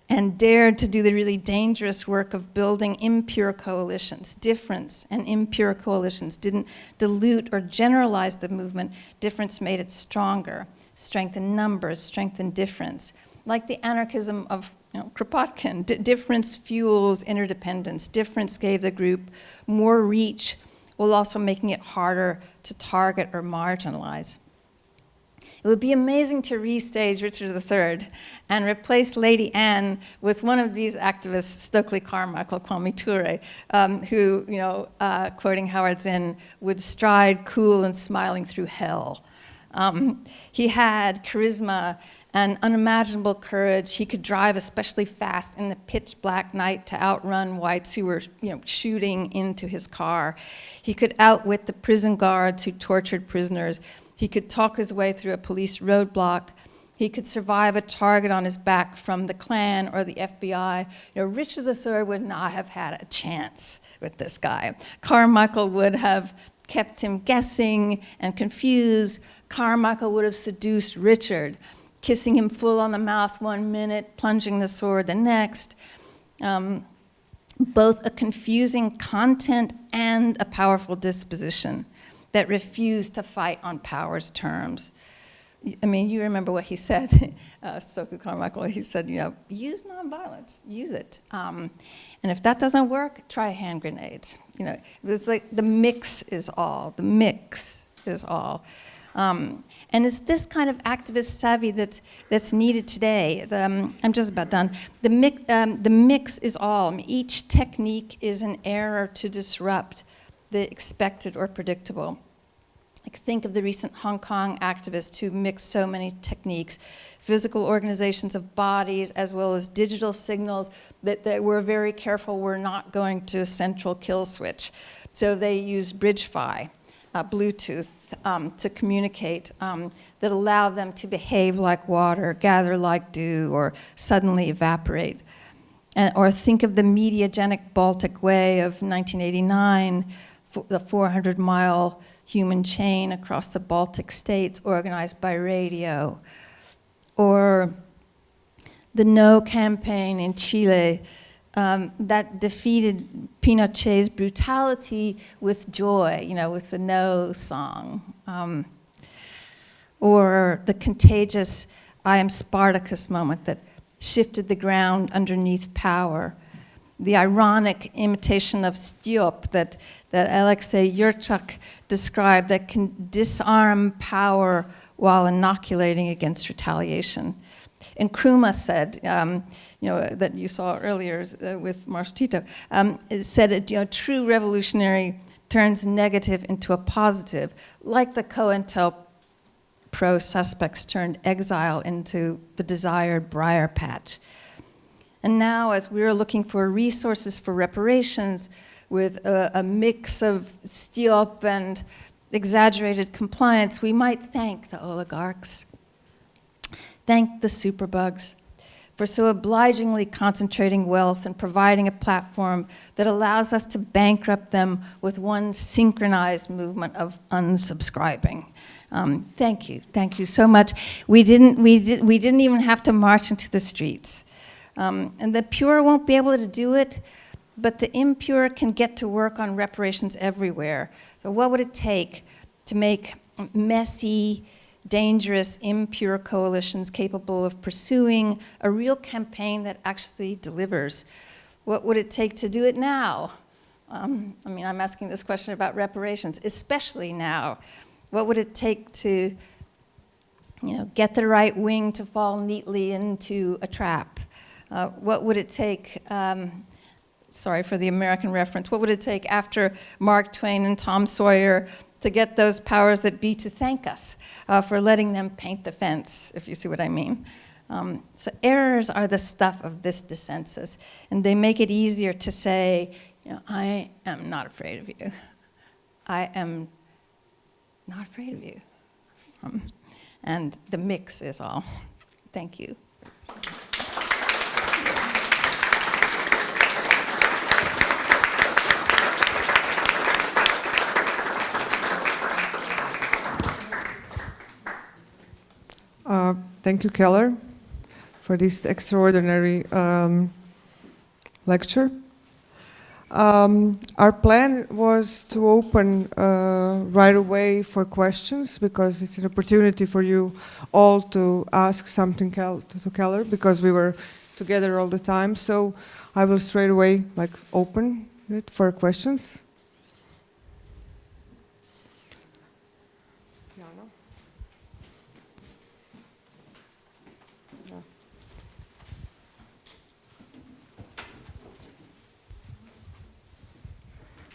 and dared to do the really dangerous work of building impure coalitions. Difference and impure coalitions didn't dilute or generalize the movement. Difference made it stronger. Strength in numbers, strength in difference. Like the anarchism of Kropotkin, difference fuels interdependence. Difference gave the group more reach, while also making it harder to target or marginalize. It would be amazing to restage Richard III and replace Lady Anne with one of these activists, Stokely Carmichael, Kwame Ture, who, quoting Howard Zinn, would stride cool and smiling through hell. He had charisma and unimaginable courage. He could drive especially fast in the pitch black night to outrun whites who were, shooting into his car. He could outwit the prison guards who tortured prisoners. He could talk his way through a police roadblock. He could survive a target on his back from the Klan or the FBI. Richard III would not have had a chance with this guy. Carmichael would have kept him guessing and confused. Carmichael would have seduced Richard, kissing him full on the mouth 1 minute, plunging the sword the next. Both a confusing content and a powerful disposition that refused to fight on power's terms. You remember what he said, Stokely Carmichael, he said, use nonviolence, use it. And if that doesn't work, try hand grenades. It was like the mix is all, the mix is all. And it's this kind of activist savvy that's needed today. I'm just about done. The mix is all. Each technique is an error to disrupt the expected or predictable. Think of the recent Hong Kong activists who mixed so many techniques, physical organizations of bodies as well as digital signals that they were very careful were not going to a central kill switch. So they used BridgeFi, Bluetooth, to communicate that allowed them to behave like water, gather like dew, or suddenly evaporate. Or think of the mediagenic Baltic Way of 1989, the 400-mile human chain across the Baltic states organized by radio. Or the No campaign in Chile that defeated Pinochet's brutality with joy, with the No song. Or the contagious I am Spartacus moment that shifted the ground underneath power. The ironic imitation of Stiop that Alexei Yurchak described that can disarm power while inoculating against retaliation. And Krumah said, that you saw earlier with Marsh Tito, it said, true revolutionary turns negative into a positive, like the COINTELPRO suspects turned exile into the desired briar patch. And now, as we're looking for resources for reparations with a mix of Stiop and exaggerated compliance, we might thank the oligarchs, thank the superbugs for so obligingly concentrating wealth and providing a platform that allows us to bankrupt them with one synchronized movement of unsubscribing. Thank you so much. We didn't even have to march into the streets. And the pure won't be able to do it, but the impure can get to work on reparations everywhere. So what would it take to make messy, dangerous, impure coalitions capable of pursuing a real campaign that actually delivers? What would it take to do it now? I'm asking this question about reparations, especially now. What would it take to, get the right wing to fall neatly into a trap? What would it take sorry for the American reference, what would it take after Mark Twain and Tom Sawyer to get those powers that be to thank us for letting them paint the fence, if you see what I mean. So errors are the stuff of this dissensus, and they make it easier to say, you know, I am not afraid of you. I am not afraid of you. And the mix is all. Thank you. Thank you, Keller, for this extraordinary lecture. Our plan was to open right away for questions, because it's an opportunity for you all to ask something to Keller, because we were together all the time. So I will straight away open it for questions.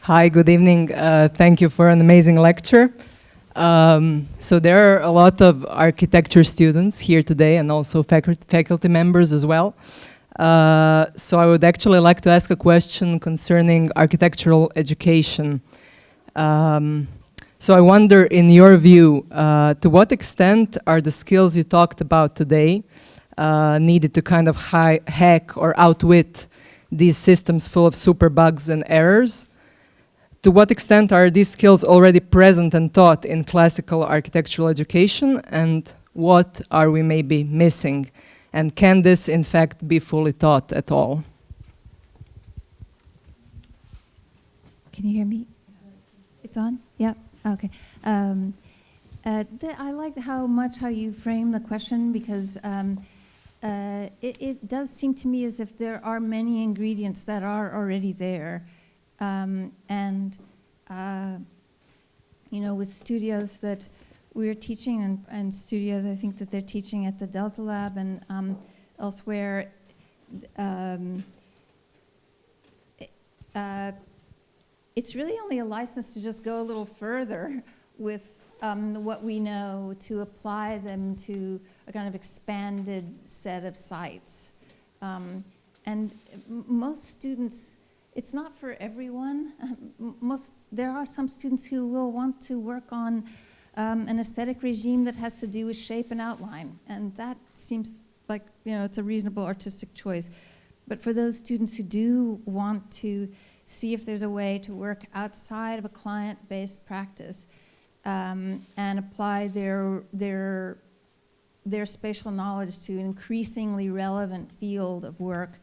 Hi, good evening. Thank you for an amazing lecture. So there are a lot of architecture students here today, and also faculty members as well. So I would actually like to ask a question concerning architectural education. So I wonder, in your view, to what extent are the skills you talked about today needed to kind of hack or outwit these systems full of super bugs and errors? To what extent are these skills already present and taught in classical architectural education, and what are we maybe missing? And can this, in fact, be fully taught at all? Can you hear me? It's on? Yeah. Okay. I like how you frame the question, because it does seem to me as if there are many ingredients that are already there. You know, with studios that we're teaching, and studios I think that they're teaching at the Delta Lab and elsewhere, it's really only a license to just go a little further with what we know, to apply them to a kind of expanded set of sites. And most students, it's not for everyone. There are some students who will want to work on an aesthetic regime that has to do with shape and outline, and that seems like, you know, it's a reasonable artistic choice. But for those students who do want to see if there's a way to work outside of a client-based practice and apply their spatial knowledge to an increasingly relevant field of work,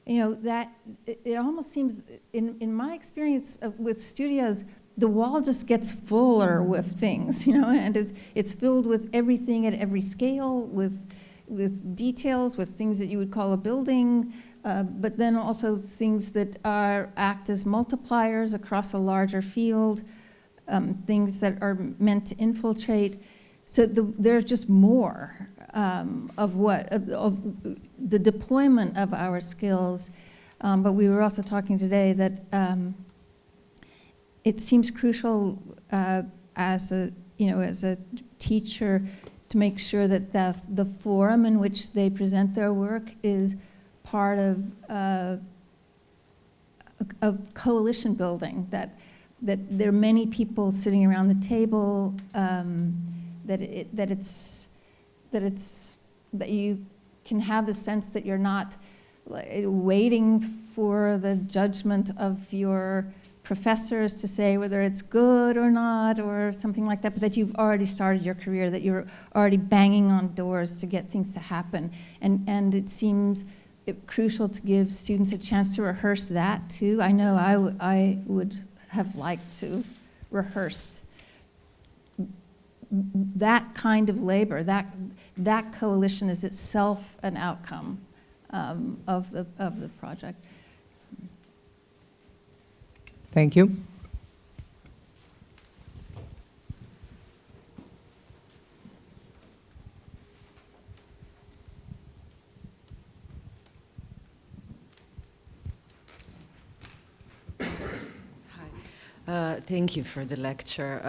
you know, that it almost seems, in my experience with studios, the wall just gets fuller with things, you know, and it's filled with everything at every scale, with details, with things that you would call a building, but then also things that act as multipliers across a larger field, things that are meant to infiltrate. So there's just more of the deployment of our skills. But we were also talking today that it seems crucial as a teacher to make sure that the forum in which they present their work is part of coalition building, that there are many people sitting around the table, that you can have the sense that you're not waiting for the judgment of your professors to say whether it's good or not or something like that, but that you've already started your career, that you're already banging on doors to get things to happen. And it seems crucial to give students a chance to rehearse that too. I know I would have liked to have rehearsed that kind of labor. That coalition is itself an outcome of the project. Thank you. Thank you for the lecture.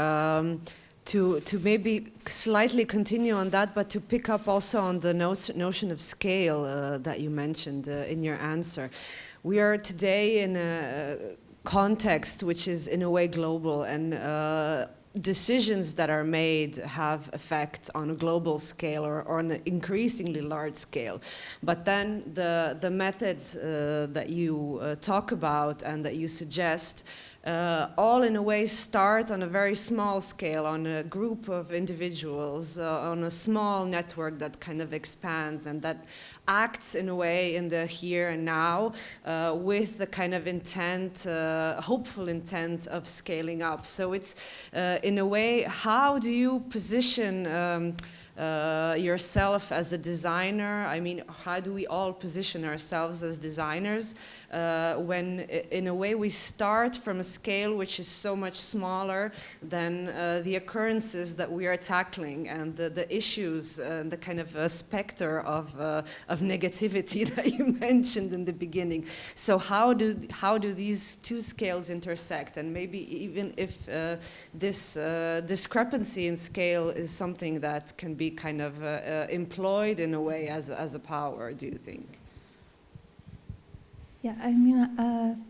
To maybe slightly continue on that, but to pick up also on the notion of scale that you mentioned in your answer. We are today in a context which is in a way global, and decisions that are made have effect on a global scale or on an increasingly large scale. But then the methods that you talk about and that you suggest all in a way start on a very small scale, on a group of individuals, on a small network that kind of expands and that acts in a way in the here and now with the kind of intent, hopeful intent of scaling up. So it's in a way, how do you position yourself as a designer? I mean, how do we all position ourselves as designers when in a way we start from a scale which is so much smaller than the occurrences that we are tackling and the issues and the kind of specter of negativity that you mentioned in the beginning. So how do these two scales intersect? And maybe even if this discrepancy in scale is something that can be kind of employed in a way as a power, do you think? Yeah, I mean,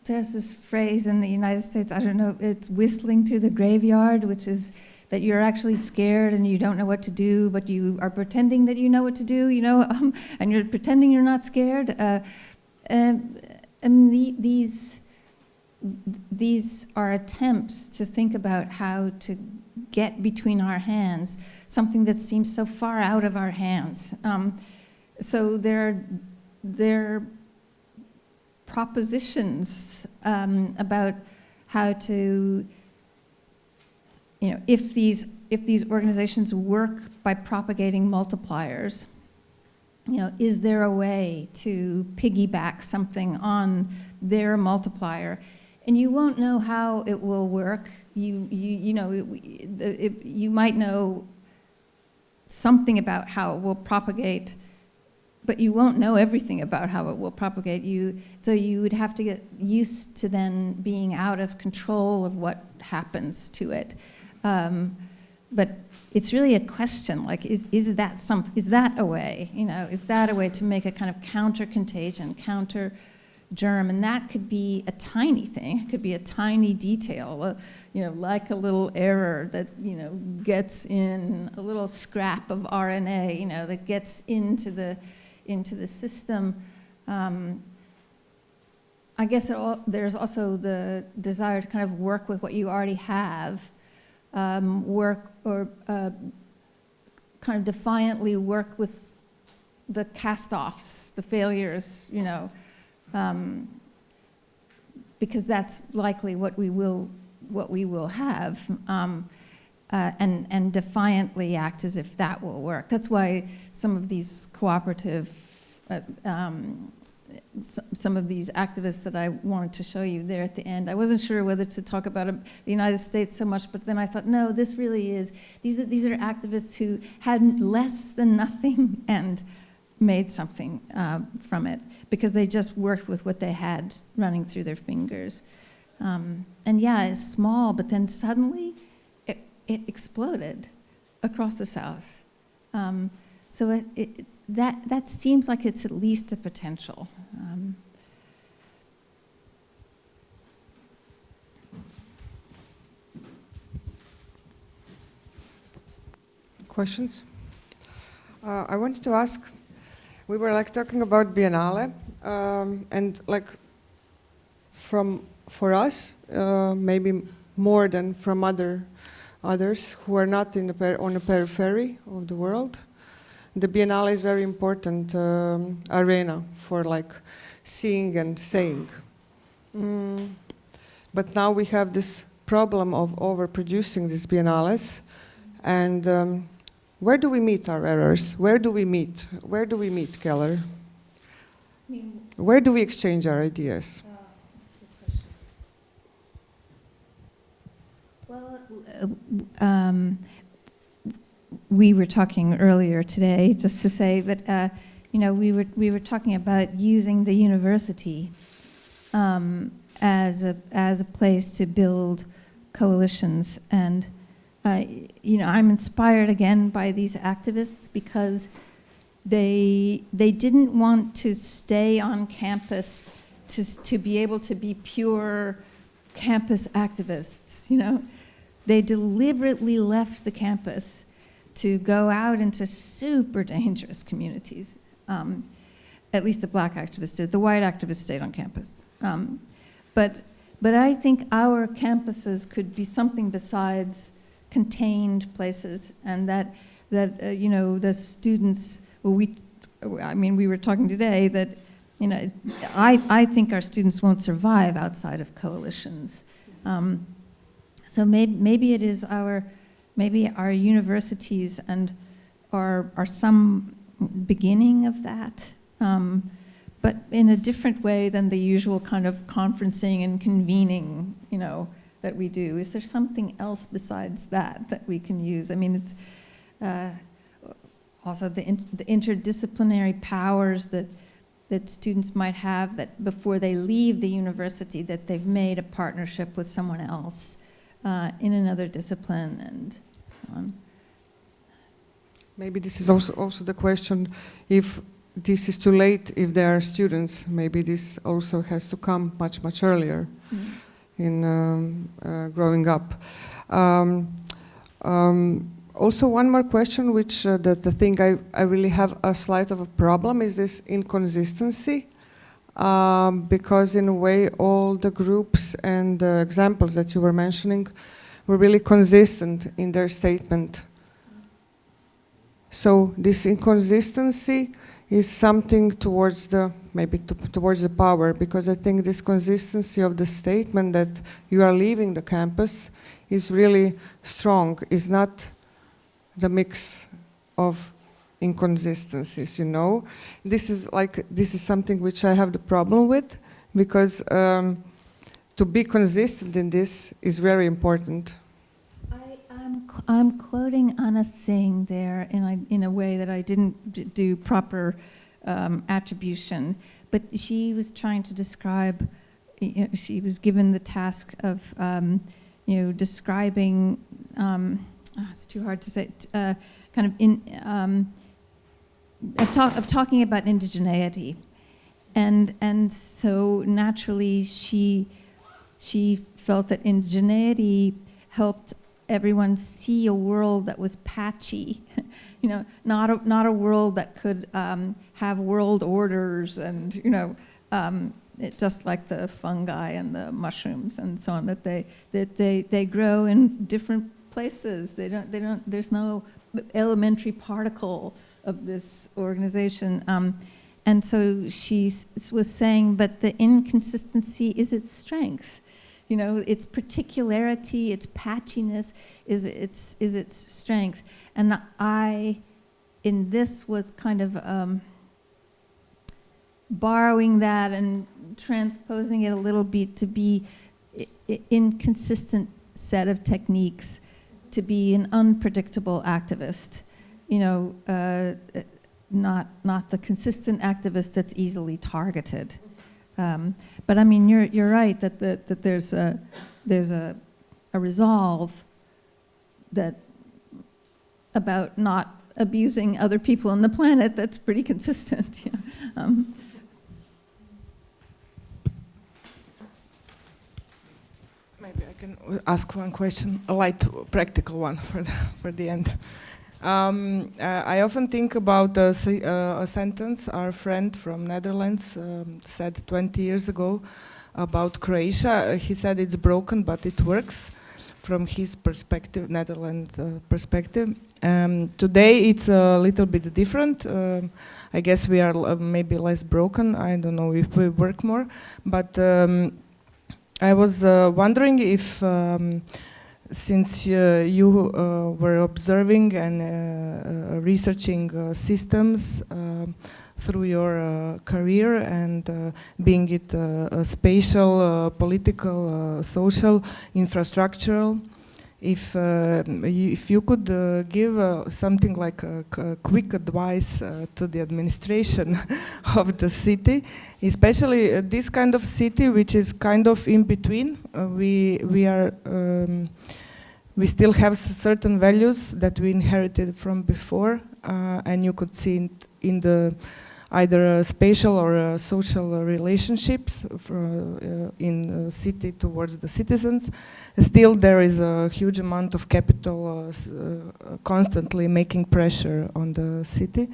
there's this phrase in the United States, I don't know, it's whistling through the graveyard, which is that you're actually scared and you don't know what to do, but you are pretending that you know what to do, you know, and you're pretending you're not scared. And these are attempts to think about how to get between our hands something that seems so far out of our hands. So they're propositions about how to, you know, if these organizations work by propagating multipliers, you know, is there a way to piggyback something on their multiplier? And you won't know how it will work. You know, you might know something about how it will propagate, but you won't know everything about how it will propagate. So you would have to get used to then being out of control of what happens to it. But it's really a question, like, is that a way? You know, is that a way to make a kind of counter-contagion, counter-germ? And that could be a tiny thing. It could be a tiny detail, you know, like a little error that, you know, gets in a little scrap of RNA, you know, that gets into the system. I guess there's also the desire to kind of work with what you already have, work or kind of defiantly work with the cast-offs, the failures, you know, because that's likely what we will have, and defiantly act as if that will work. That's why some of these cooperative, some of these activists that I wanted to show you there at the end, I wasn't sure whether to talk about the United States so much, but then I thought, no, this really is, these are activists who had less than nothing and made something from it, because they just worked with what they had running through their fingers. And yeah, it's small, but then suddenly it exploded across the South. So that seems like it's at least a potential. Questions? I wanted to ask, we were like talking about Biennale, and like for us, maybe more than from others who are not on the periphery of the world, the Biennale is very important arena for like seeing and saying. But now we have this problem of overproducing these Biennales, and where do we meet our errors? Where do we meet? Where do we meet, Keller? Where do we exchange our ideas? Well, we were talking earlier today, just to say that you know, we were talking about using the university as a place to build coalitions. And I'm inspired again by these activists because they didn't want to stay on campus to be able to be pure campus activists. They deliberately left the campus to go out into super dangerous communities. At least the black activists did. The white activists stayed on campus. But I think our campuses could be something besides contained places, and that the students. Well, we were talking today that I think our students won't survive outside of coalitions. So maybe it is maybe our universities and are some beginning of that, but in a different way than the usual kind of conferencing and convening, that we do. Is there something else besides that we can use? I mean, it's also the interdisciplinary powers that students might have, that before they leave the university, that they've made a partnership with someone else in another discipline and so on. Maybe this is also the question, if this is too late, if there are students, maybe this also has to come much, much earlier in growing up. Also, one more question, which the thing I really have a slight of a problem is this inconsistency, because in a way all the groups and the examples that you were mentioning were really consistent in their statement. So this inconsistency is something towards towards the power, because I think this consistency of the statement that you are leaving the campus is really strong, is not the mix of inconsistencies, This is something which I have the problem with, because to be consistent in this is very important. I'm quoting Anna Singh there in a way that I didn't do proper attribution, but she was trying to describe, she was given the task of, describing, it's too hard to say, of talking about indigeneity. And so naturally she felt that indigeneity helped everyone see a world that was patchy, not a world that could have world orders and just like the fungi and the mushrooms and so on, that they grow in different places. There's no elementary particle of this organization. And so she was saying, but the inconsistency is its strength. Its particularity, its patchiness is its strength. And I, in this, was kind of borrowing that and transposing it a little bit to be inconsistent set of techniques, to be an unpredictable activist. Not the consistent activist that's easily targeted. But I mean, you're right that there's a resolve that about not abusing other people on the planet that's pretty consistent. Maybe I can ask one question, a light practical one for the end. I often think about a sentence our friend from Netherlands said 20 years ago about Croatia. He said it's broken, but it works from his perspective, Netherlands perspective. Today it's a little bit different. I guess we are maybe less broken. I don't know if we work more. But I was wondering if since you were observing and researching systems through your career and being it spatial, political, social, infrastructural, if you could give something like a quick advice to the administration of the city, especially this kind of city which is kind of in between. We still have certain values that we inherited from before, and you could see it in the either spatial or social relationships in the city towards the citizens. Still, there is a huge amount of capital constantly making pressure on the city.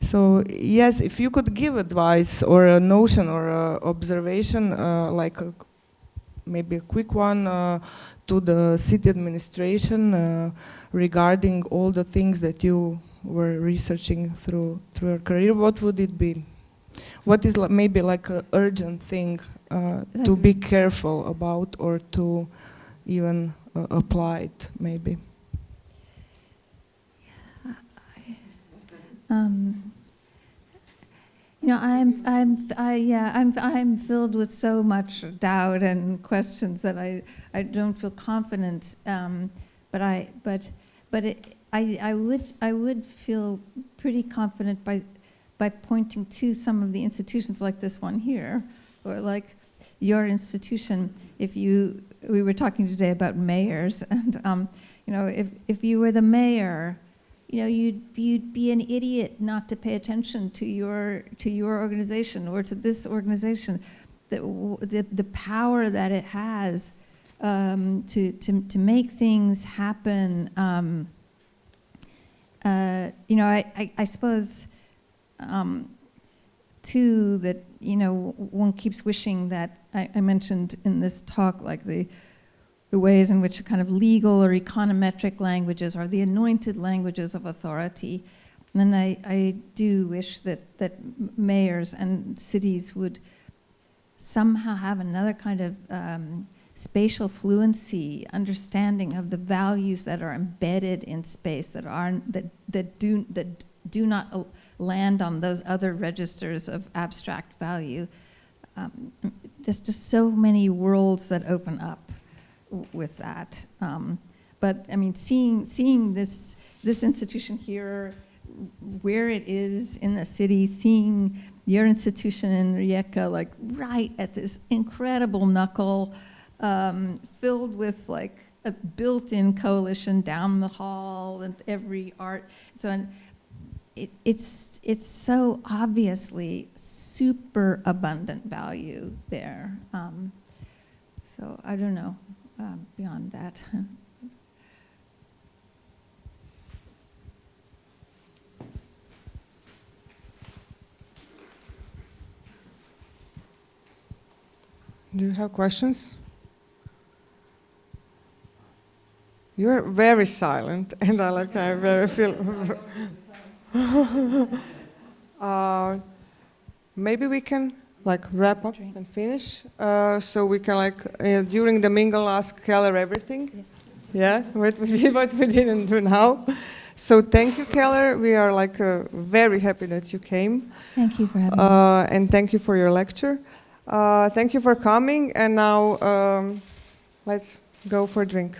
So yes, if you could give advice or a notion or a observation, like maybe a quick one to the city administration regarding all the things that you were researching through your career, what would it be? What is maybe like an urgent thing to be careful about or to even apply it, maybe? You know, I'm filled with so much doubt and questions that I don't feel confident. But I would feel pretty confident by pointing to some of the institutions like this one here, or like your institution. We were talking today about mayors, and you know, if you were the mayor, you know, you'd be an idiot not to pay attention to your organization or to this organization, the power that it has to make things happen. You know, I suppose too that, you know, one keeps wishing that I mentioned in this talk, like the ways in which kind of legal or econometric languages are the anointed languages of authority. And then I do wish that mayors and cities would somehow have another kind of spatial fluency, understanding of the values that are embedded in space, that do not land on those other registers of abstract value. There's just so many worlds that open up with that. But I mean, seeing this institution here, where it is in the city, seeing your institution in Rijeka, like right at this incredible knuckle, filled with like a built-in coalition down the hall and every art. So it's so obviously super abundant value there. So I don't know beyond that. Do you have questions? You're very silent, and I very feel. Maybe we can like wrap up and finish, so we can like during the mingle ask Keller everything. Yes. Yeah, what we didn't do now. So thank you, Keller. We are like very happy that you came. Thank you for having me. And thank you for your lecture. Thank you for coming. And now let's go for a drink.